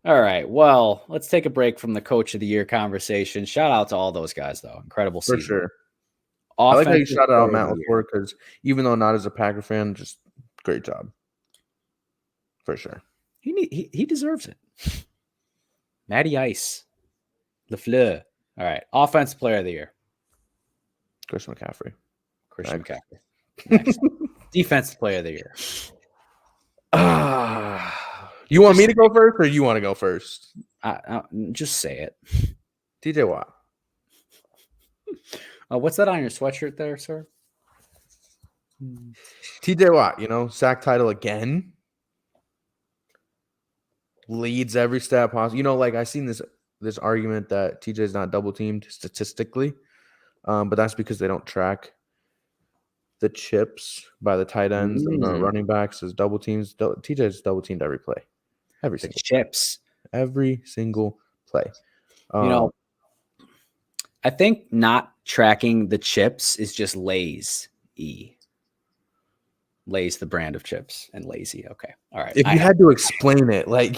All right, well, let's take a break from the Coach of the Year conversation. Shout out to all those guys, though. Incredible season. For sure. I like how you shouted out Matt LaFleur because even though not as a Packer fan, just great job. For sure. He deserves it. Matty Ice. LaFleur. All right. Offensive player of the year. Christian McCaffrey. McCaffrey. Next. Defensive player of the year. You want me to go first or you want to go first? Just say it. TJ Watt. What's that on your sweatshirt there, sir? TJ Watt, sack title again. Leads every stat possible. I seen this argument that TJ is not double teamed statistically, but that's because they don't track the chips by the tight ends and the running backs as double teams. TJ is double teamed every play, every single chips, every single play. I think not tracking the chips is just Lay's. Lay's the brand of chips and lazy. Okay. All right. If you had to explain it, it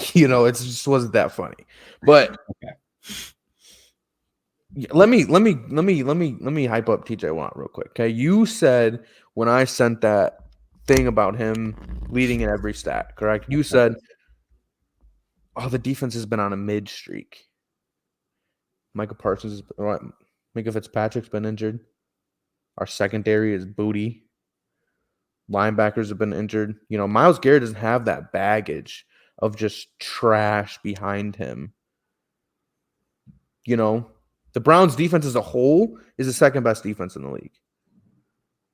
just wasn't that funny. But okay. Let me hype up TJ Watt real quick. Okay. You said when I sent that thing about him leading in every stat, correct? You said, the defense has been on a mid streak. Micah Fitzpatrick's been injured. Our secondary is booty. Linebackers have been injured. Myles Garrett doesn't have that baggage of just trash behind him. The Browns defense as a whole is the second best defense in the league.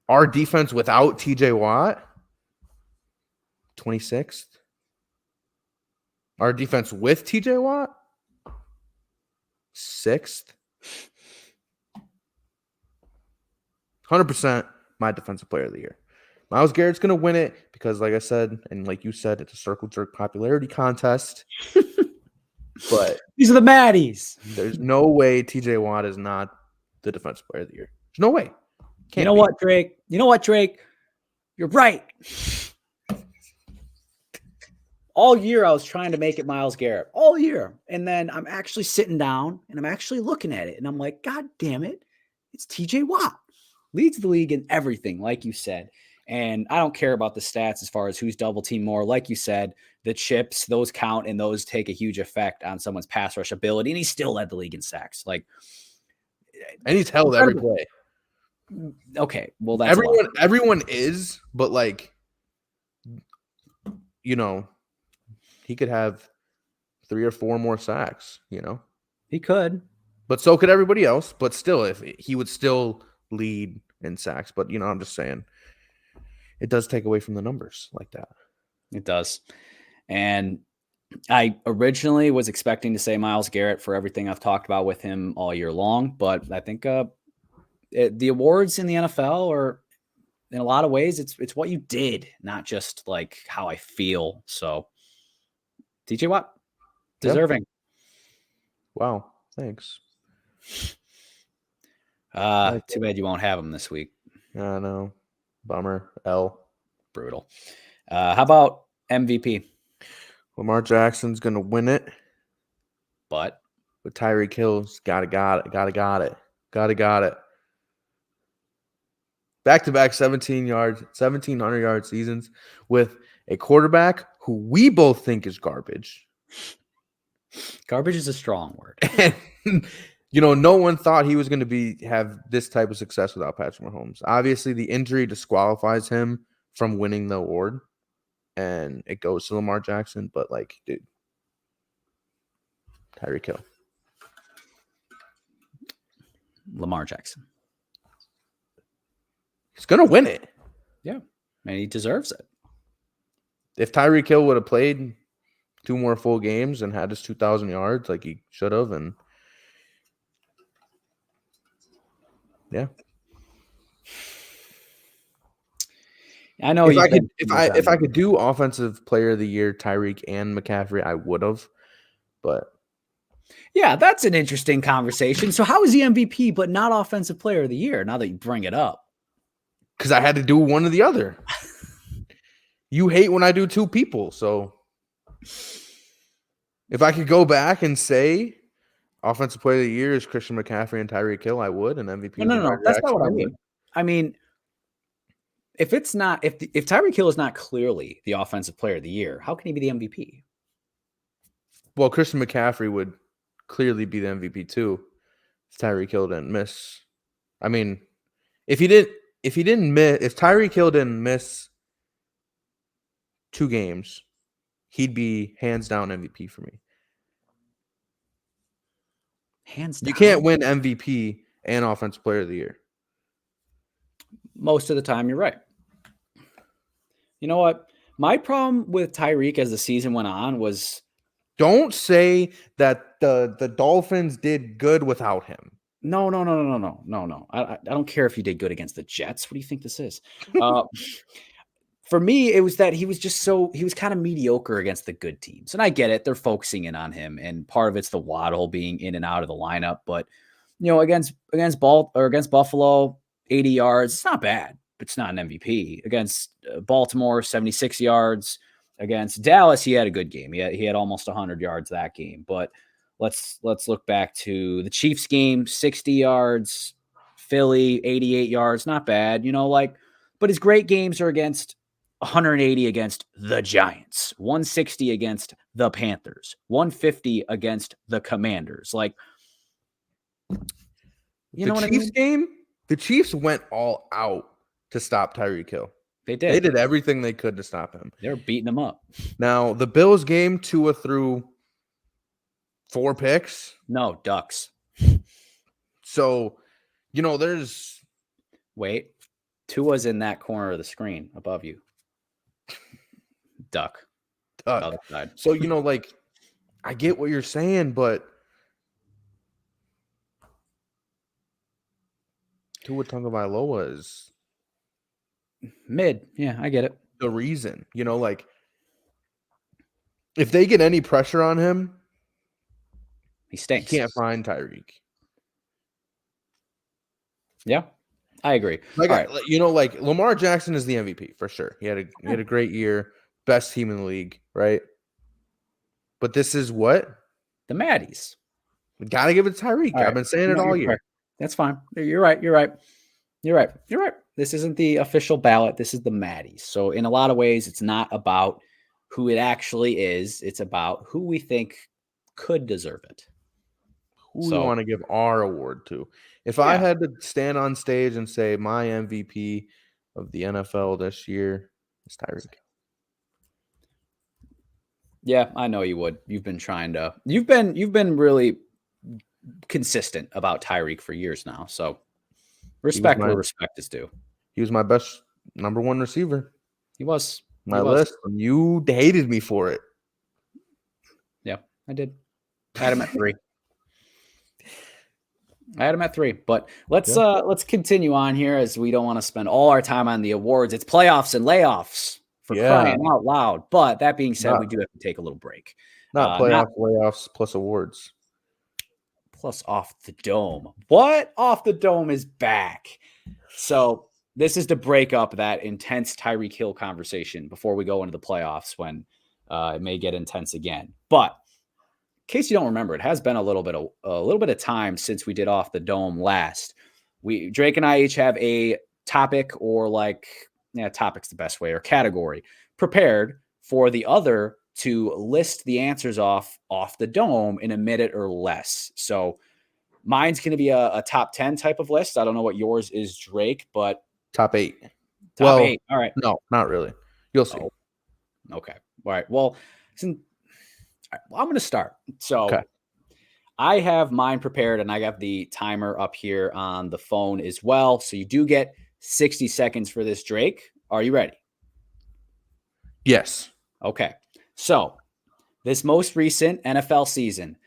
Our defense without TJ Watt, 26th. Our defense with TJ Watt, 6th. 100% my defensive player of the year. Myles Garrett's going to win it because, like I said, and like you said, it's a circle jerk popularity contest. But these are the Maddies. There's no way TJ Watt is not the defensive player of the year. There's no way. You know what, Drake? You're right. All year I was trying to make it Myles Garrett. All year. And then I'm actually sitting down and I'm actually looking at it. And I'm like, God damn it. It's TJ Watt. Leads the league in everything, like you said. And I don't care about the stats as far as who's double team more. Like you said, the chips, those count and those take a huge effect on someone's pass rush ability. And he still led the league in sacks. And he's held every play. Okay. Well, that's everyone is, but he could have 3 or 4 more sacks, He could. But so could everybody else. But still, if he would still lead in sacks. But, I'm just saying. It does take away from the numbers like that. It does. And I originally was expecting to say Myles Garrett for everything I've talked about with him all year long. But I think the awards in the NFL are, in a lot of ways, it's what you did, not just how I feel. So TJ Watt, deserving. Yep. Wow. Thanks. Too bad you won't have him this week. I know. Bummer. L. Brutal. How about MVP? Lamar Jackson's going to win it. But Tyreek Hill's got it. Back-to-back 1,700 yard seasons with a quarterback who we both think is garbage. Garbage is a strong word. And, no one thought he was going to have this type of success without Patrick Mahomes. Obviously, the injury disqualifies him from winning the award, and it goes to Lamar Jackson. But, dude, Tyreek Hill. Lamar Jackson. He's going to win it. Yeah, and he deserves it. If Tyreek Hill would have played 2 more full games and had his 2,000 yards like he should have, and yeah. I know if I could do offensive player of the year, Tyreek and McCaffrey, I would have. But yeah, that's an interesting conversation. So how is he MVP but not offensive player of the year? Now that you bring it up, because I had to do one or the other. You hate when I do 2 people, so if I could go back and say offensive player of the year is Christian McCaffrey and Tyreek Hill, I would. And MVP. No, that's not what I mean. I mean, if it's not, if Tyreek Hill is not clearly the offensive player of the year, how can he be the MVP? Well, Christian McCaffrey would clearly be the MVP too. If Tyreek Hill didn't miss. I mean, if Tyreek Hill didn't miss 2 games, he'd be hands down MVP for me. Hands down. You can't win MVP and offensive player of the year. Most of the time, you're right. You know what? My problem with Tyreek as the season went on was... Don't say that the Dolphins did good without him. No. I don't care if he did good against the Jets. What do you think this is? For me, it was that he was kind of mediocre against the good teams. And I get it. They're focusing in on him. And part of it's the Waddle being in and out of the lineup. But, against Buffalo, 80 yards, it's not bad, but it's not an MVP. Against Baltimore, 76 yards. Against Dallas, he had a good game. He had almost 100 yards that game. But let's look back to the Chiefs game, 60 yards. Philly, 88 yards, not bad. But his great games are against 180 against the Giants, 160 against the Panthers, 150 against the Commanders. Know what I mean? Game, the Chiefs went all out to stop Tyreek Hill. They did. They did everything they could to stop him. They were beating him up. Now, the Bills game, Tua threw 4 picks. No, ducks. So, there's... Wait. Tua's in that corner of the screen above you. Duck. Other side. So, I get what you're saying, but Tua Tagovailoa is mid. Yeah, I get it. The reason, if they get any pressure on him, he stinks. He can't find Tyreek. Yeah, I agree. Lamar Jackson is the MVP for sure. He had a great year, best team in the league, right? But this is what? The Maddies. We got to give it to Tyreek. I've been saying it all year. That's fine. You're right. This isn't the official ballot. This is the Maddies. So in a lot of ways, it's not about who it actually is. It's about who we think could deserve it. Who we want to give our award to. If I had to stand on stage and say my MVP of the NFL this year is Tyreek. Yeah, I know you would. You've been trying to. You've been really consistent about Tyreek for years now. So respect where respect is due. He was my best number 1 receiver. He was. My list. You hated me for it. Yeah, I did. I had him at 3. But let's continue on here, as we don't want to spend all our time on the awards. It's playoffs and layoffs for crying out loud. But that being said, we do have to take a little break. Not layoffs plus awards. Plus Off the Dome. What? Off the Dome is back. So this is to break up that intense Tyreek Hill conversation before we go into the playoffs, when it may get intense again. But in case you don't remember, it has been a little bit of time since we did Off the Dome last. Drake and I each have a topic, or topic's the best way, or category prepared for the other to list the answers off the dome in a minute or less. So mine's going to be a top 10 type of list. I don't know what yours is, Drake, but Top 8. top 8. All right. No, not really. You'll see. Oh, okay. All right. Well, I'm going to start. So Okay. I have mine prepared, and I got the timer up here on the phone as well. So you do get 60 seconds for this, Drake. Are you ready? Yes. Okay. So this most recent NFL season,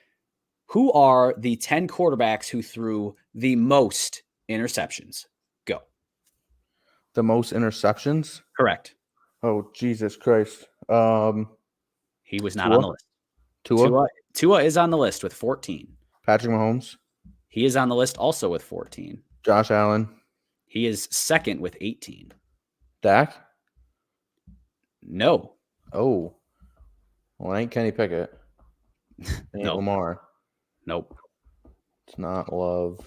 who are the 10 quarterbacks who threw the most interceptions? Go. The most interceptions? Correct. Oh, Jesus Christ. He was not Tua? on the list. Tua? Tua is on the list with 14. Patrick Mahomes? He is on the list also with 14. Josh Allen? He is second with 18. Dak? No. Oh. Well, it ain't Kenny Pickett. It ain't Nope. Lamar. Nope. It's not Love.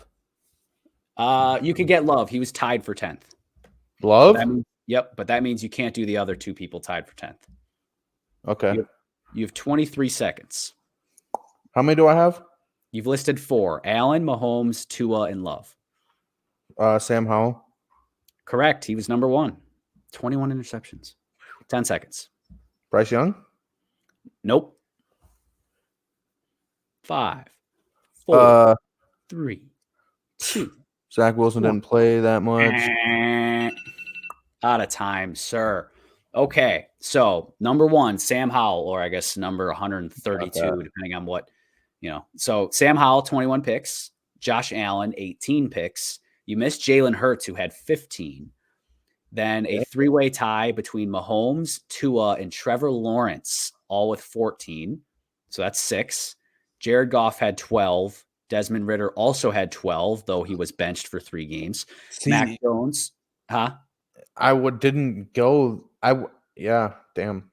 You could get Love. He was tied for 10th. Love? But that means you can't do the other two people tied for 10th. Okay. You have 23 seconds. How many do I have? You've listed 4. Allen, Mahomes, Tua, and Love. Sam Howell? Correct. He was number 1. 21 interceptions. 10 seconds. Bryce Young? Nope. 5, 4, 3, 2. Zach Wilson didn't play that much. Out of time, sir. Okay, so number 1, Sam Howell, or I guess number 132, depending on what, So Sam Howell, 21 picks. Josh Allen, 18 picks. You missed Jalen Hurts, who had 15. Then a 3-way tie between Mahomes, Tua, and Trevor Lawrence, all with 14. So that's 6. Jared Goff had 12. Desmond Ridder also had 12, though he was benched for 3 games. Mac Jones, didn't go. Damn.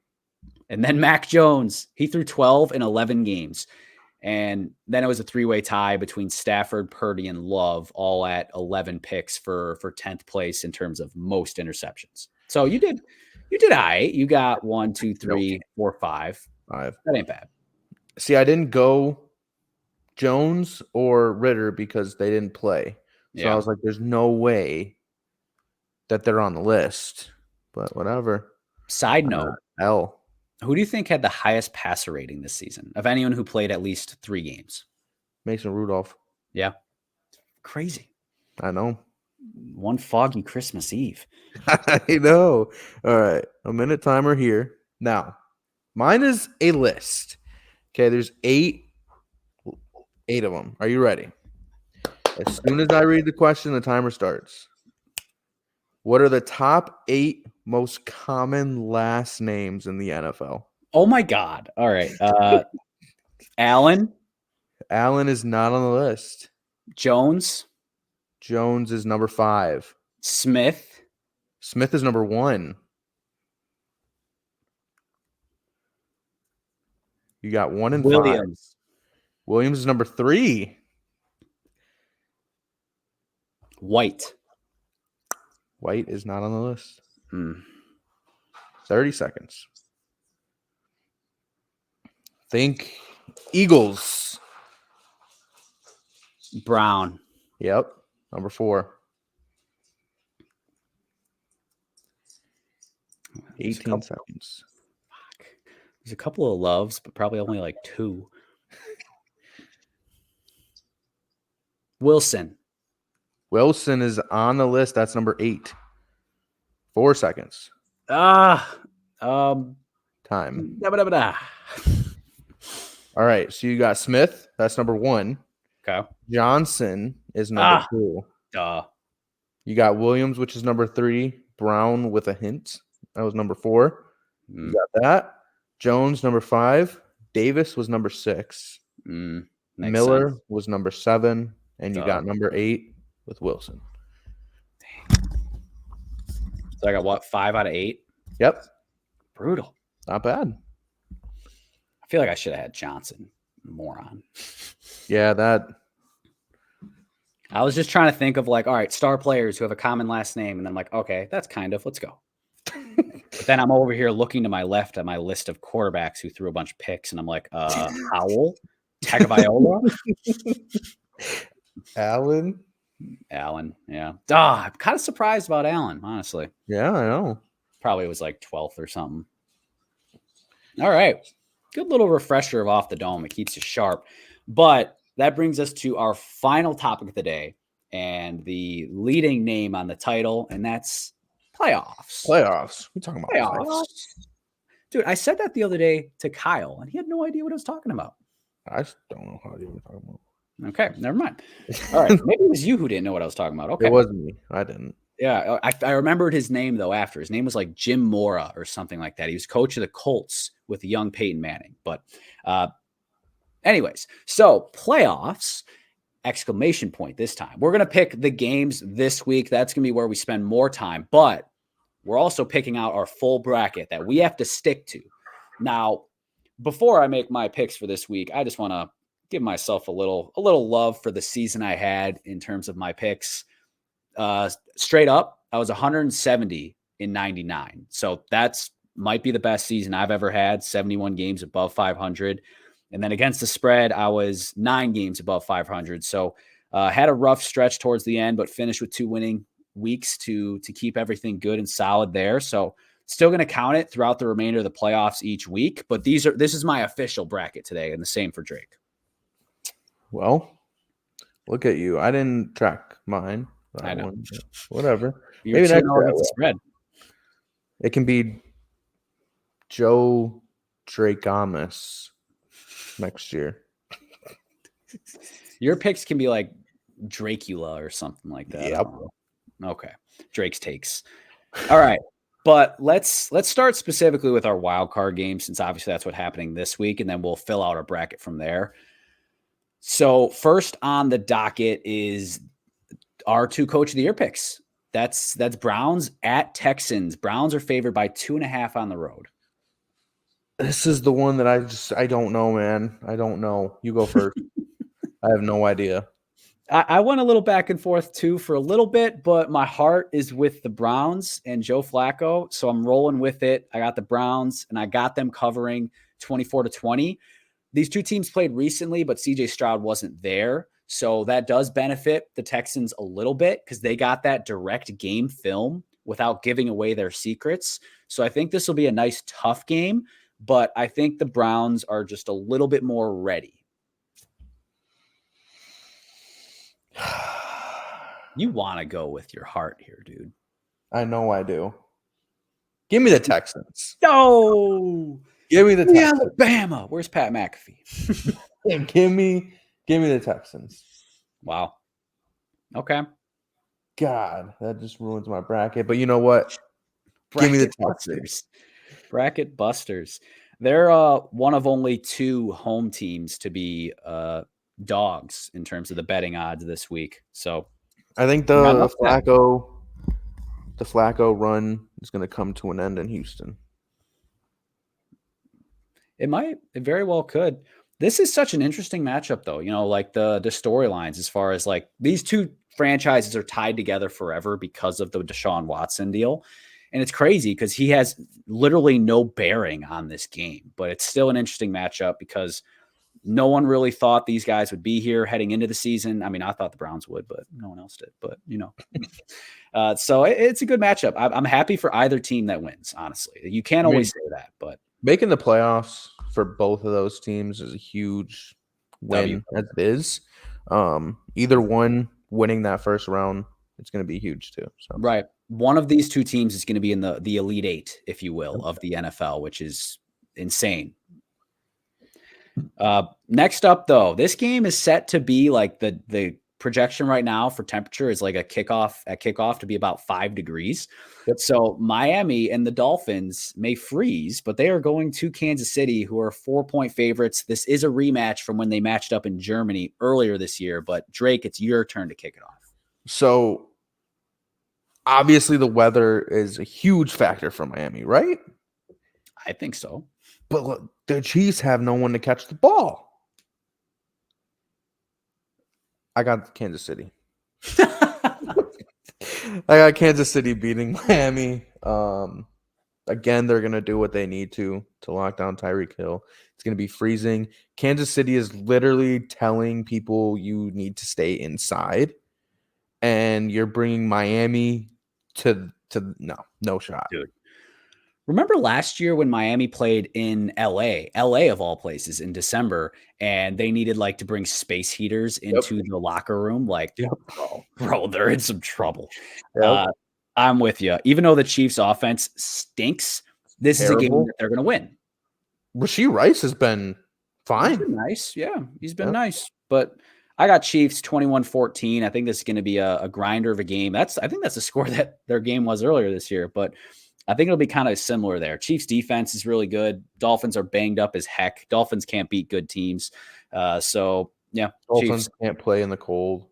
And then Mac Jones, he threw 12 in 11 games. And then it was a 3-way tie between Stafford, Purdy, and Love, all at 11 picks for 10th place in terms of most interceptions. So you did all right. You got 1, 2, 3, 4, 5. 5. That ain't bad. See, I didn't go Jones or Ritter because they didn't play. So I was like, there's no way that they're on the list. But whatever. Side note, L. Who do you think had the highest passer rating this season of anyone who played at least 3 games? Mason Rudolph. Yeah. Crazy. I know. One foggy Christmas Eve. I know. All right. A minute timer here. Now, mine is a list. Okay, there's 8 of them. Are you ready? As soon as I read the question, the timer starts. What are the top 8 most common last names in the NFL? Oh my God. All right. Allen. Allen is not on the list. Jones. Jones is number 5. Smith. Smith is number 1. You got 1 and 5. Williams is number 3. White is not on the list. 30 seconds. Think Eagles. Brown. Yep. Number 4. 18 seconds. Fuck. There's a couple of Loves, but probably only like 2. Wilson is on the list. That's number 8. 4 seconds. Time. All right. So you got Smith. That's number 1. Okay. Johnson is number 2. Duh. You got Williams, which is number 3. Brown with a hint. That was number 4. You got that. Jones, number 5. Davis was number 6. Miller was number 7. And you got number 8 with Wilson. So I got what? 5 out of 8? Yep. Brutal. Not bad. I feel like I should have had Johnson. Moron. Yeah, that. I was just trying to think of like, all right, star players who have a common last name. And then I'm like, okay, that's kind of, let's go. But then I'm over here looking to my left at my list of quarterbacks who threw a bunch of picks, and I'm like, Howell, Tagovailoa, Allen. Allen. Yeah. I'm kind of surprised about Allen, honestly. Yeah, I know. Probably was like 12th or something. All right. Good little refresher of Off the Dome. It keeps you sharp. But that brings us to our final topic of the day and the leading name on the title, and that's playoffs. Playoffs. We're talking about playoffs. Dude, I said that the other day to Kyle, and he had no idea what I was talking about. I just don't know how you were talking about. Okay, never mind. All right, maybe it was you who didn't know what I was talking about. Okay. It wasn't me. I didn't. Yeah, I remembered his name, though, after. His name was like Jim Mora or something like that. He was coach of the Colts with the young Peyton Manning. But anyways, so playoffs, exclamation point this time. We're going to pick the games this week. That's going to be where we spend more time. But we're also picking out our full bracket that we have to stick to. Now, before I make my picks for this week, I just want to give myself a little love for the season I had in terms of my picks. Straight up, I was 170 in 99. So that's might be the best season I've ever had, 71 games above 500. And then against the spread, I was 9 games above 500. So had a rough stretch towards the end, but finished with 2 winning weeks to keep everything good and solid there. So still going to count it throughout the remainder of the playoffs each week. But this is my official bracket today, and the same for Drake. Well, look at you. I didn't track mine. I know. Whatever. You're maybe next the spread. It can be Joe Dracomus next year. Your picks can be like Dracula or something like that. Yep. Okay. Drake's takes. All right. But let's start specifically with our wild card game, since obviously that's what's happening this week, and then we'll fill out our bracket from there. So first on the docket is our 2 coach of the year picks. That's Browns at Texans. Browns are favored by 2.5 on the road. This is the one that I don't know, man. I don't know. You go first. I have no idea. I went a little back and forth too for a little bit, but my heart is with the Browns and Joe Flacco, so I'm rolling with it. I got the Browns, and I got them covering 24-20. These 2 teams played recently, but CJ Stroud wasn't there. So that does benefit the Texans a little bit because they got that direct game film without giving away their secrets. So I think this will be a nice, tough game, but I think the Browns are just a little bit more ready. You want to go with your heart here, dude. I know I do. Give me the Texans. No! Give me the Texans. Alabama. Where's Pat McAfee? Give me the Texans. Wow. Okay. God, that just ruins my bracket. But you know what? Give me the Texans. Bracket busters. They're one of only 2 home teams to be dogs in terms of the betting odds this week. So I think the Flacco run is going to come to an end in Houston. It very well could. This is such an interesting matchup, though. You know, like the storylines as far as like these 2 franchises are tied together forever because of the Deshaun Watson deal. And it's crazy because he has literally no bearing on this game, but it's still an interesting matchup because no one really thought these guys would be here heading into the season. I mean, I thought the Browns would, but no one else did. But, you know, so it's a good matchup. I'm happy for either team that wins, honestly. You can't always say that, but making the playoffs for both of those teams is a huge win, as it is. Either one winning that first round, it's going to be huge too. So. Right. One of these 2 teams is going to be in the Elite 8, if you will, of the NFL, which is insane. Next up, though, this game is set to be like the projection right now for temperature is like kickoff to be about 5 degrees. Yep. So Miami and the Dolphins may freeze, but they are going to Kansas City, who are 4-point favorites. This is a rematch from when they matched up in Germany earlier this year. But Drake, it's your turn to kick it off. So obviously the weather is a huge factor for Miami, right? I think so. But look, the Chiefs have no one to catch the ball. I got Kansas City. I got Kansas City beating Miami. Again, they're going to do what they need to lock down Tyreek Hill. It's going to be freezing. Kansas City is literally telling people you need to stay inside, and you're bringing Miami to no shot. Dude. Remember last year when Miami played in LA of all places in December, and they needed like to bring space heaters into the locker room? Like, bro, they're in some trouble. Yep. I'm with you. Even though the Chiefs offense stinks, this is a game that they're going to win. Rashee Rice has been fine. He's been nice. Yeah, he's been nice. But I got Chiefs 21-14. I think this is going to be a grinder of a game. I think that's the score that their game was earlier this year. But I think it'll be kind of similar there. Chiefs defense is really good. Dolphins are banged up as heck. Dolphins can't beat good teams. So, yeah. Dolphins Chiefs can't play in the cold.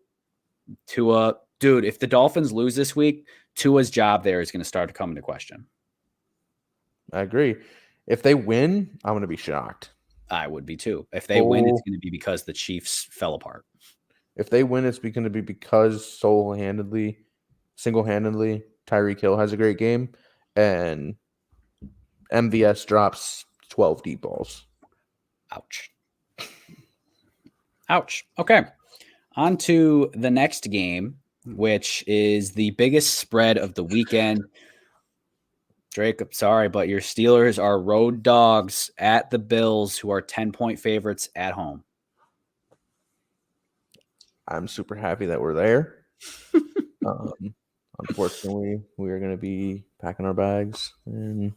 Tua, dude, if the Dolphins lose this week, Tua's job there is going to start to come into question. I agree. If they win, I'm going to be shocked. I would be too. If they win, it's going to be because the Chiefs fell apart. If they win, it's going to be because single-handedly, Tyreek Hill has a great game, and MVS drops 12 deep balls. Ouch. Okay. On to the next game, which is the biggest spread of the weekend. Drake, I'm sorry, but your Steelers are road dogs at the Bills, who are 10-point favorites at home. I'm super happy that we're there. Unfortunately, we are going to be packing our bags, and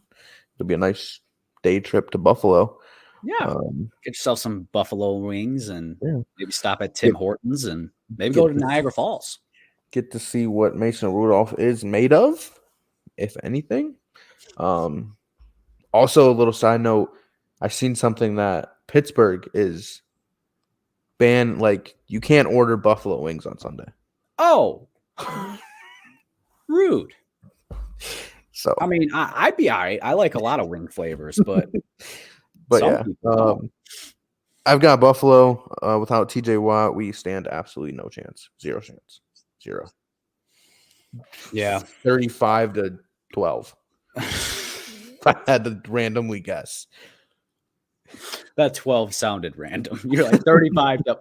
it'll be a nice day trip to Buffalo. Yeah. Get yourself some buffalo wings and maybe stop at Tim Hortons and maybe go to Niagara Falls. Get to see what Mason Rudolph is made of, if anything. Also, a little side note, I've seen something that Pittsburgh is banned, like you can't order buffalo wings on Sunday. Oh, rude. So I mean, I'd be all right. I like a lot of wing flavors, but yeah, I've got Buffalo. Without TJ Watt, we stand absolutely no chance. Zero chance. Zero. Yeah. 35-12. If I had to randomly guess. That 12 sounded random. You're like 35-12.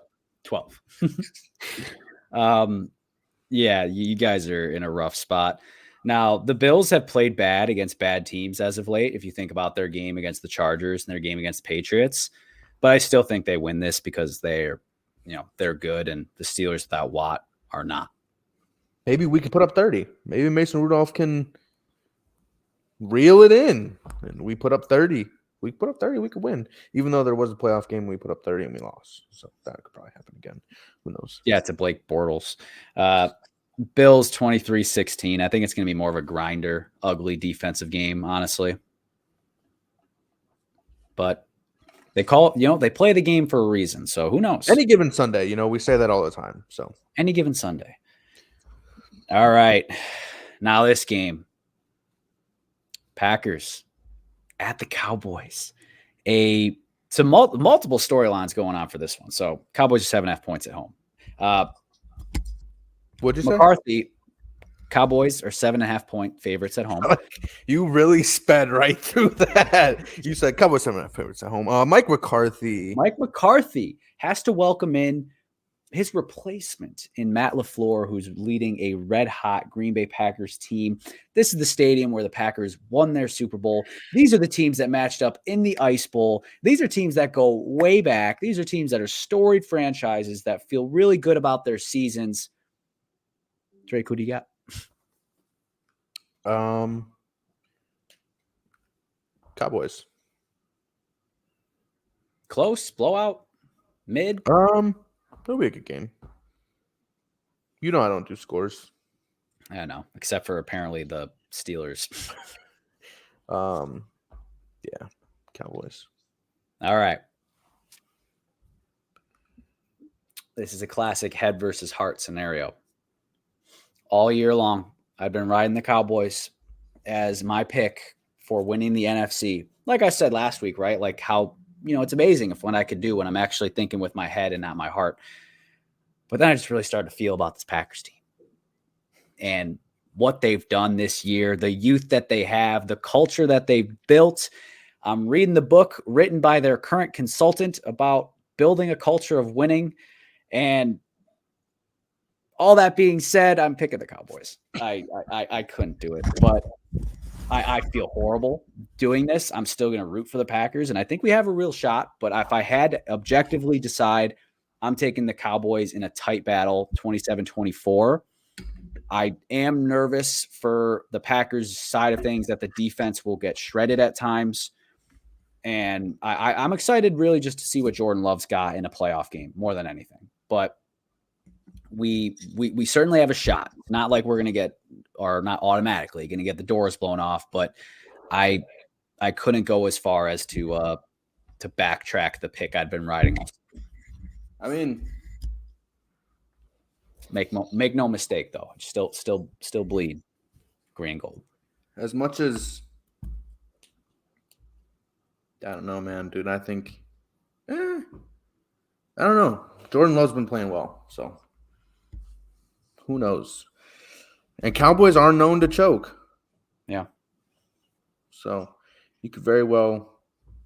Yeah, you guys are in a rough spot. Now, the Bills have played bad against bad teams as of late, if you think about their game against the Chargers and their game against the Patriots. But I still think they win this because they're good, and the Steelers without Watt are not. Maybe we can put up 30. Maybe Mason Rudolph can reel it in, and we put up 30. We put up 30, we could win. Even though there was a playoff game, we put up 30 and we lost. So that could probably happen again. Who knows? Yeah, to Blake Bortles. Bills 23-16. I think it's going to be more of a grinder, ugly defensive game, honestly. But they they play the game for a reason. So who knows? Any given Sunday, we say that all the time. So any given Sunday. All right. Now this game. Packers at the Cowboys. Multiple storylines going on for this one. So Cowboys are 7.5 points at home. What'd you say? Cowboys are 7.5 point favorites at home. You really sped right through that. You said Cowboys 7.5 favorites at home. Mike McCarthy. Mike McCarthy has to welcome in his replacement in Matt LaFleur, who's leading a red-hot Green Bay Packers team. This is the stadium where the Packers won their Super Bowl. These are the teams that matched up in the Ice Bowl. These are teams that go way back. These are teams that are storied franchises that feel really good about their seasons. Drake, who do you got? Cowboys. Close, blowout, mid. It'll be a good game. I don't do scores. I know, except for apparently the Steelers. Yeah, Cowboys. All right. This is a classic head versus heart scenario. All year long, I've been riding the Cowboys as my pick for winning the NFC. Like I said last week, right? Like how, it's amazing when I could do when I'm actually thinking with my head and not my heart. But then I just really started to feel about this Packers team. And what they've done this year, the youth that they have, the culture that they've built. I'm reading the book written by their current consultant about building a culture of winning. And all that being said, I'm picking the Cowboys. I couldn't do it, but I feel horrible doing this. I'm still going to root for the Packers, and I think we have a real shot. But if I had to objectively decide, I'm taking the Cowboys in a tight battle, 27-24. I am nervous for the Packers side of things that the defense will get shredded at times. And I'm excited really just to see what Jordan Love's got in a playoff game more than anything. But we certainly have a shot. Not like we're going to get, or not automatically going to get the doors blown off, but I couldn't go as far as to backtrack the pick I'd been riding. I mean, make no mistake though, still bleed green and gold. As much as I don't know, man, dude. I think I don't know. Jordan Love's been playing well, so who knows? And Cowboys are known to choke. Yeah. So you could very well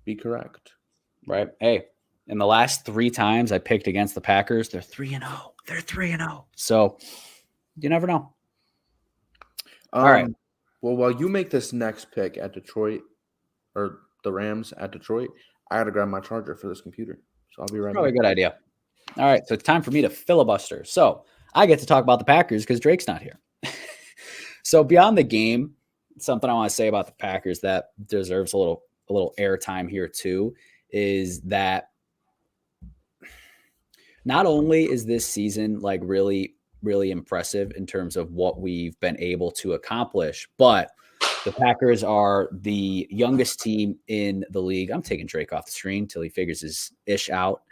be correct. Right. Hey, in the last 3 times I picked against the Packers, they're 3-0. They're 3-0. So you never know. All right. Well, while you make this next pick at Detroit, or the Rams at Detroit, I got to grab my charger for this computer. So I'll be right back. Probably a good idea. All right. So it's time for me to filibuster. So I get to talk about the Packers because Drake's not here. So beyond the game, something I want to say about the Packers that deserves a little airtime here too is that not only is this season like really, really impressive in terms of what we've been able to accomplish, but the Packers are the youngest team in the league. I'm taking Drake off the screen until he figures his ish out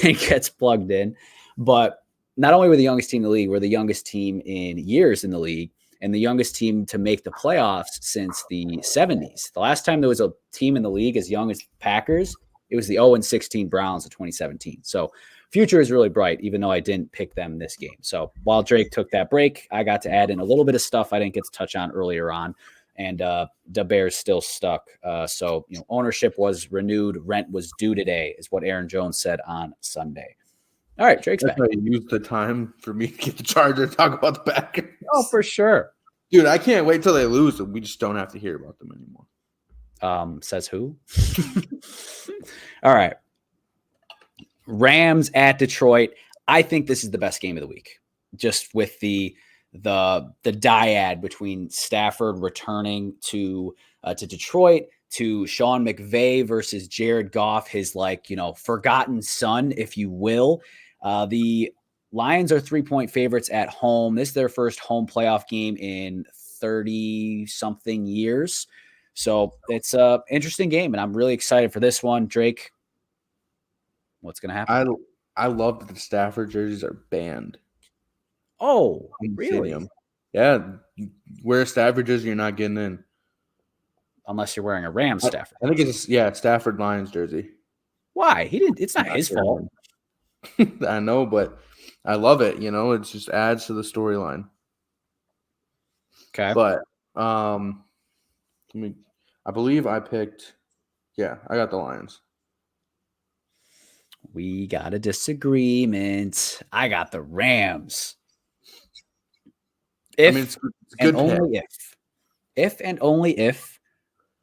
and gets plugged in. But not only were the youngest team in the league, we're the youngest team in years in the league and the youngest team to make the playoffs since the 70s. The last time there was a team in the league as young as Packers, it was the 0-16 Browns of 2017. So future is really bright, even though I didn't pick them this game. So while Drake took that break, I got to add in a little bit of stuff I didn't get to touch on earlier on. And the Bears still stuck. So, ownership was renewed. Rent was due today is what Aaron Jones said on Sunday. All right, Drake's back. You used the time for me to get the charger and talk about the Packers. Oh, for sure. Dude, I can't wait till they lose and we just don't have to hear about them anymore. Says who? All right. Rams at Detroit. I think this is the best game of the week. Just with the dyad between Stafford returning to Detroit, to Sean McVay versus Jared Goff, his forgotten son, if you will. The Lions are 3-point favorites at home. This is their first home playoff game in 30-something years. So it's an interesting game, and I'm really excited for this one. Drake, what's going to happen? I love that the Stafford jerseys are banned. Oh, really? Yeah. You wear a Stafford jersey, you're not getting in. Unless you're wearing a Rams Stafford. I think it's Stafford Lions jersey. Why? He didn't. It's not his fault. I know, but I love it. It just adds to the storyline. Okay. But I believe I picked. Yeah, I got the Lions. We got a disagreement. I got the Rams. It's good only if and only if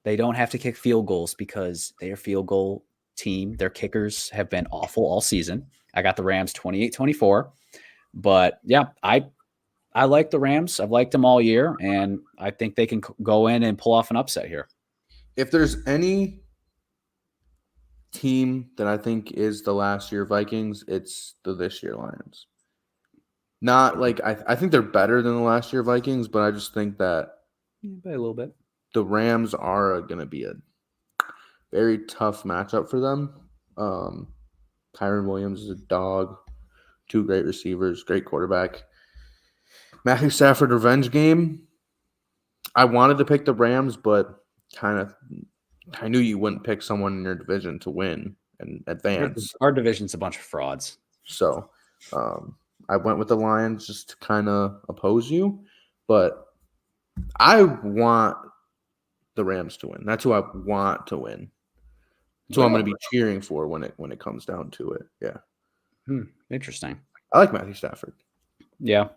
they don't have to kick field goals because their field goal team, their kickers have been awful all season. I got the Rams 28-24. But yeah, I like the Rams. I've liked them all year, and I think they can go in and pull off an upset here. If there's any team that I think is the last year Vikings, it's the this year Lions. Not like I think they're better than the last year Vikings, but I just think that a little bit. The Rams are going to be a very tough matchup for them. Kyron Williams is a dog. 2 great receivers, great quarterback. Matthew Stafford revenge game. I wanted to pick the Rams, but I knew you wouldn't pick someone in your division to win and advance. Our division's a bunch of frauds. So I went with the Lions just to kind of oppose you. But I want the Rams to win. That's who I want to win. That's who I'm going to be cheering for when it comes down to it. Yeah. Interesting. I like Matthew Stafford. Yeah.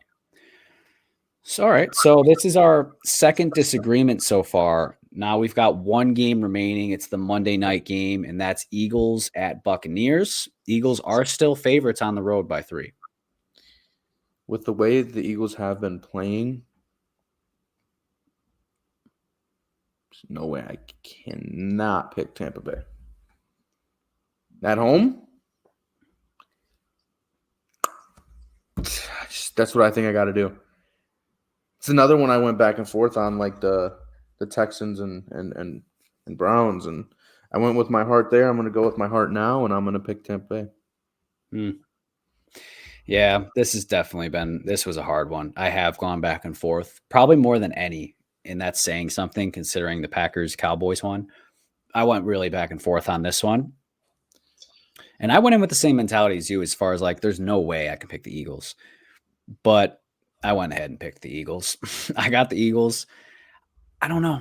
So, all right. So this is our second disagreement so far. Now we've got one game remaining. It's the Monday night game, and that's Eagles at Buccaneers. Eagles are still favorites on the road by 3. With the way the Eagles have been playing, there's no way I cannot pick Tampa Bay. At home? That's what I think I got to do. It's another one I went back and forth on, like the Texans and Browns, and I went with my heart there. I'm going to go with my heart now, and I'm going to pick Tampa Bay. Yeah, this was a hard one. I have gone back and forth, probably more than any, and that's saying something considering the Packers-Cowboys one. I went really back and forth on this one. And I went in with the same mentality as you as far as like, there's no way I can pick the Eagles. But I went ahead and picked the Eagles. I got the Eagles. I don't know.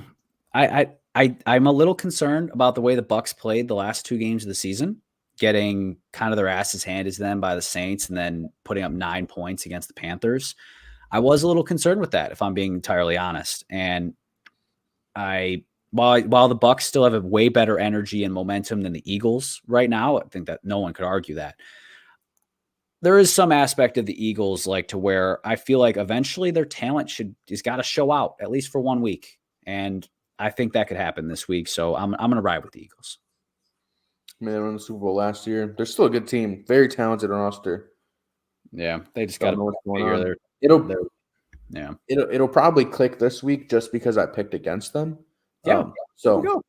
I'm a little concerned about the way the Bucs played the last 2 games of the season, getting kind of their asses handed to them by the Saints and then putting up 9 points against the Panthers. I was a little concerned with that, if I'm being entirely honest. And while the Bucs still have a way better energy and momentum than the Eagles right now, I think that no one could argue that. There is some aspect of the Eagles like to where I feel like eventually their talent has got to show out at least for 1 week. And I think that could happen this week. So I'm going to ride with the Eagles. I mean, they won the Super Bowl last year. They're still a good team. Very talented roster. Yeah. They just got to figure It'll probably click this week just because I picked against them. Yeah. So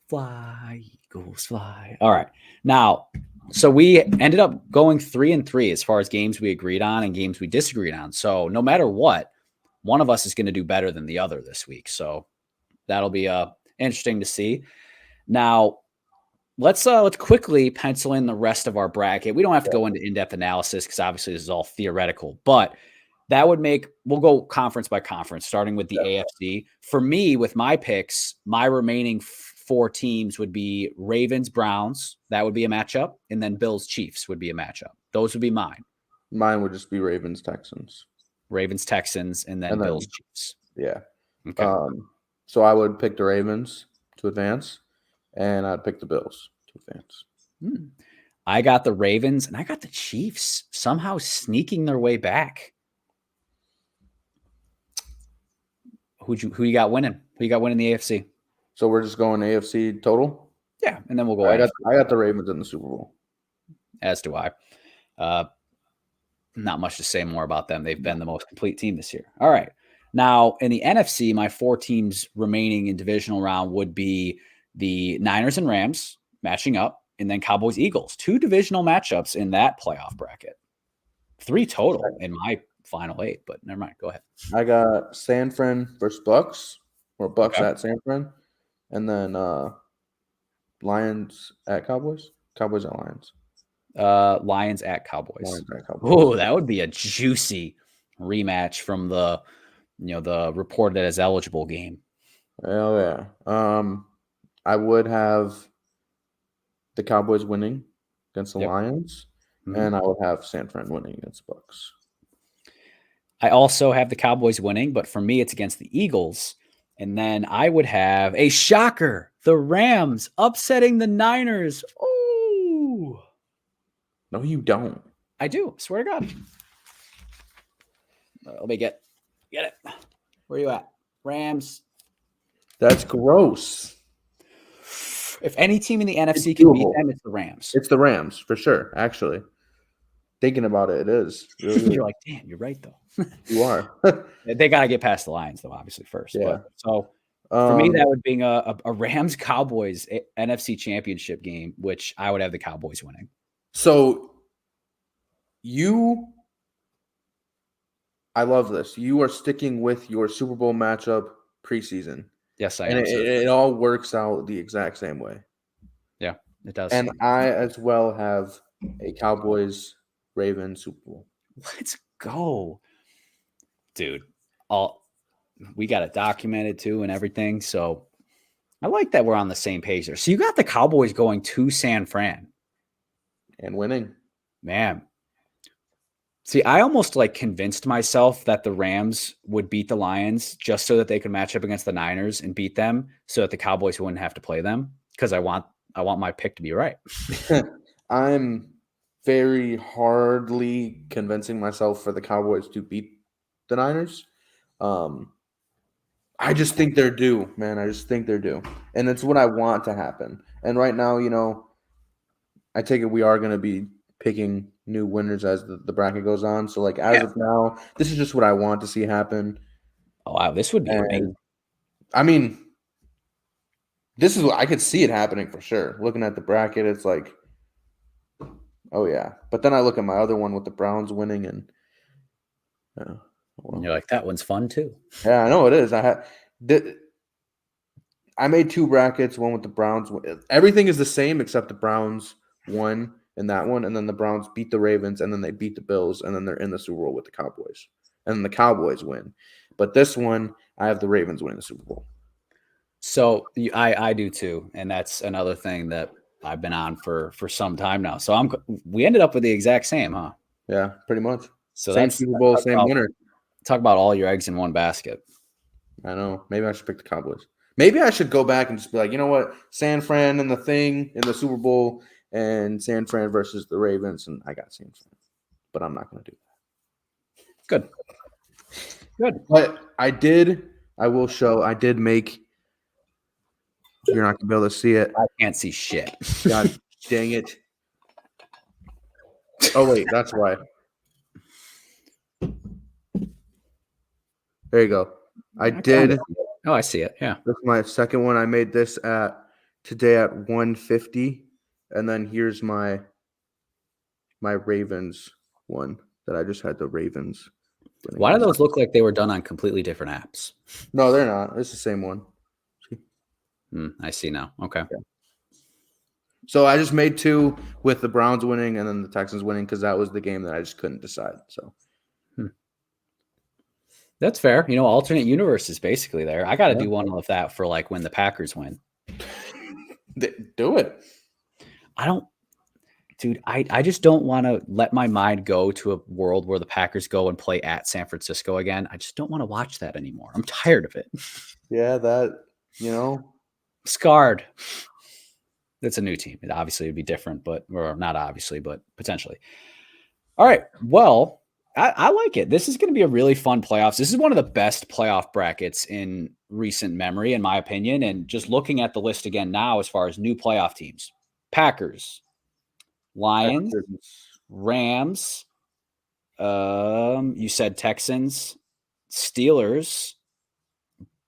fly, Eagles, fly. All right. Now, so we ended up going 3-3 as far as games we agreed on and games we disagreed on. So no matter what, one of us is going to do better than the other this week. So that'll be interesting to see. Now, let's quickly pencil in the rest of our bracket. We don't have to go into in-depth analysis because obviously this is all theoretical, but that would we'll go conference by conference, starting with the AFC. For me, with my picks, my remaining 4 teams would be Ravens, Browns. That would be a matchup. And then Bills, Chiefs would be a matchup. Those would be mine. Mine would just be Ravens, Texans. Ravens, Texans, and then Bills, Chiefs. Yeah. Okay. So I would pick the Ravens to advance, and I'd pick the Bills to advance. I got the Ravens, and I got the Chiefs somehow sneaking their way back. Who you got winning? Who you got winning the AFC? So we're just going AFC total? Yeah, and then we'll go. I got the Ravens in the Super Bowl. As do I. Not much to say more about them. They've been the most complete team this year. All right. Now, in the NFC, my 4 teams remaining in divisional round would be the Niners and Rams matching up, and then Cowboys, Eagles. 2 divisional matchups in that playoff bracket. 3 total in my final 8, but never mind. Go ahead. I got San Fran versus Bucks, or Bucks at San Fran, and then Lions at Cowboys. Cowboys at Lions. Lions at Cowboys. Oh, that would be a juicy rematch from the reported as eligible game. Oh yeah. I would have the Cowboys winning against the Lions, and I would have San Fran winning against the Bucks. I also have the Cowboys winning, but for me, it's against the Eagles. And then I would have a shocker, the Rams upsetting the Niners. Oh. No, you don't. I do. Swear to God. Let me get it. Where are you at? Rams. That's gross. If any team in the NFC can beat them, it's the Rams. It's the Rams, for sure, actually. Thinking about it, it is. Really you're like, damn, you're right, though. You are. They got to get past the Lions, though, obviously, first. Yeah. But, so for me, that would be a Rams-Cowboys NFC championship game, which I would have the Cowboys winning. So I love this. You are sticking with your Super Bowl matchup preseason. Yes, I am. And it all works out the exact same way. Yeah, it does. And I as well have a Cowboys-Ravens Super Bowl. Let's go. Dude, we got it documented too and everything. So I like that we're on the same page there. So you got the Cowboys going to San Fran and winning. Man. See, I almost like convinced myself that the Rams would beat the Lions just so that they could match up against the Niners and beat them so that the Cowboys wouldn't have to play them because I want my pick to be right. I'm very hardly convincing myself for the Cowboys to beat the Niners. I just think they're due, man. I just think they're due. And it's what I want to happen. And right now, I take it we are going to be picking new winners as the bracket goes on. So, like, as of now, this is just what I want to see happen. Oh, wow. This would be amazing. I mean, this is what I could see it happening for sure. Looking at the bracket, it's like, oh, yeah. But then I look at my other one with the Browns winning and well, you're like, that one's fun too. Yeah, I know it is. I made two brackets, one with the Browns. Everything is the same except the Browns won in that one, and then the Browns beat the Ravens, and then they beat the Bills, and then they're in the Super Bowl with the Cowboys. And then the Cowboys win. But this one, I have the Ravens winning the Super Bowl. So I do too, and that's another thing that I've been on for some time now. So we ended up with the exact same, huh? Yeah, pretty much. So same Super Bowl, same winner. Talk about all your eggs in one basket. I know. Maybe I should pick the Cowboys. Maybe I should go back and just be like, you know what? San Fran and the thing in the Super Bowl and San Fran versus the Ravens, and I got San Fran. But I'm not going to do that. Good. But I did make – you're not going to be able to see it. I can't see shit. God dang it. Oh, wait. That's why. There you go. I did. Oh, I see it. Yeah. This is my second one. I made this today at 1:50, and then here's my Ravens one that I just had the Ravens. Why do those look like they were done on completely different apps? No, they're not. It's the same one. I see now. Okay. Yeah. So I just made two with the Browns winning and then the Texans winning because that was the game that I just couldn't decide. So. That's fair. Alternate universes basically there. I got to do one of that for like when the Packers win. Do it. I just don't want to let my mind go to a world where the Packers go and play at San Francisco again. I just don't want to watch that anymore. I'm tired of it. Yeah, scarred. It's a new team. It obviously would be different, or not obviously, but potentially. All right. Well, I like it. This is going to be a really fun playoffs. This is one of the best playoff brackets in recent memory, in my opinion. And just looking at the list again now, as far as new playoff teams, Packers, Lions, Rams, you said Texans, Steelers,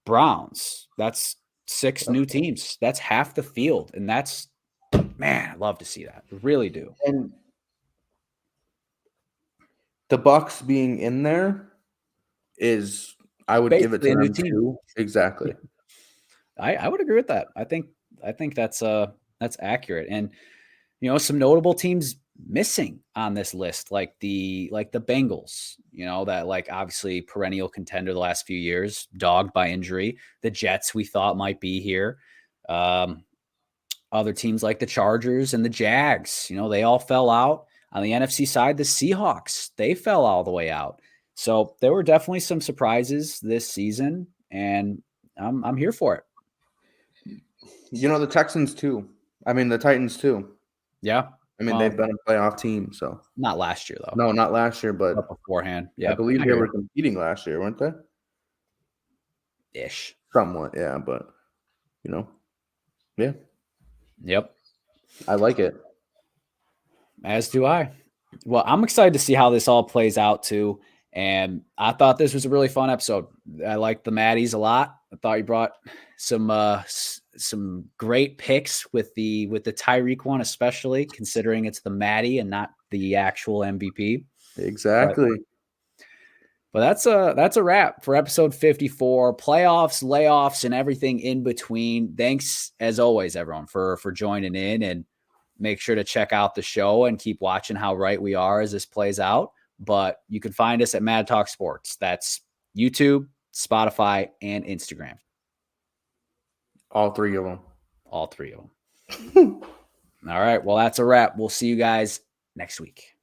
Browns. That's 6 new teams. That's half the field. And that's, man, I love to see that. I really do. And the Bucks being in there is, I would give it to them too. Exactly. I would agree with that. I think that's accurate. And some notable teams missing on this list, like the Bengals. That like obviously perennial contender the last few years, dogged by injury. The Jets we thought might be here. Other teams like the Chargers and the Jags. They all fell out. On the NFC side, the Seahawks, they fell all the way out. So there were definitely some surprises this season, and I'm here for it. The Texans too. I mean, the Titans too. Yeah. I mean, they've been a playoff team, so. Not last year, though. No, not last year, but beforehand. Yeah. I believe they were competing last year, weren't they? Ish. Somewhat, yeah, but, yeah. Yep. I like it. As do I. Well, I'm excited to see how this all plays out too. And I thought this was a really fun episode. I liked the Maddies a lot. I thought you brought some great picks with the Tyreek one, especially considering it's the Maddie and not the actual MVP. Exactly. But that's a wrap for episode 54. Playoffs, layoffs, and everything in between. Thanks as always, everyone, for joining in, and make sure to check out the show and keep watching how right we are as this plays out. But you can find us at Mad Talk Sports. That's YouTube, Spotify, and Instagram. All three of them. All three of them. All right. Well, that's a wrap. We'll see you guys next week.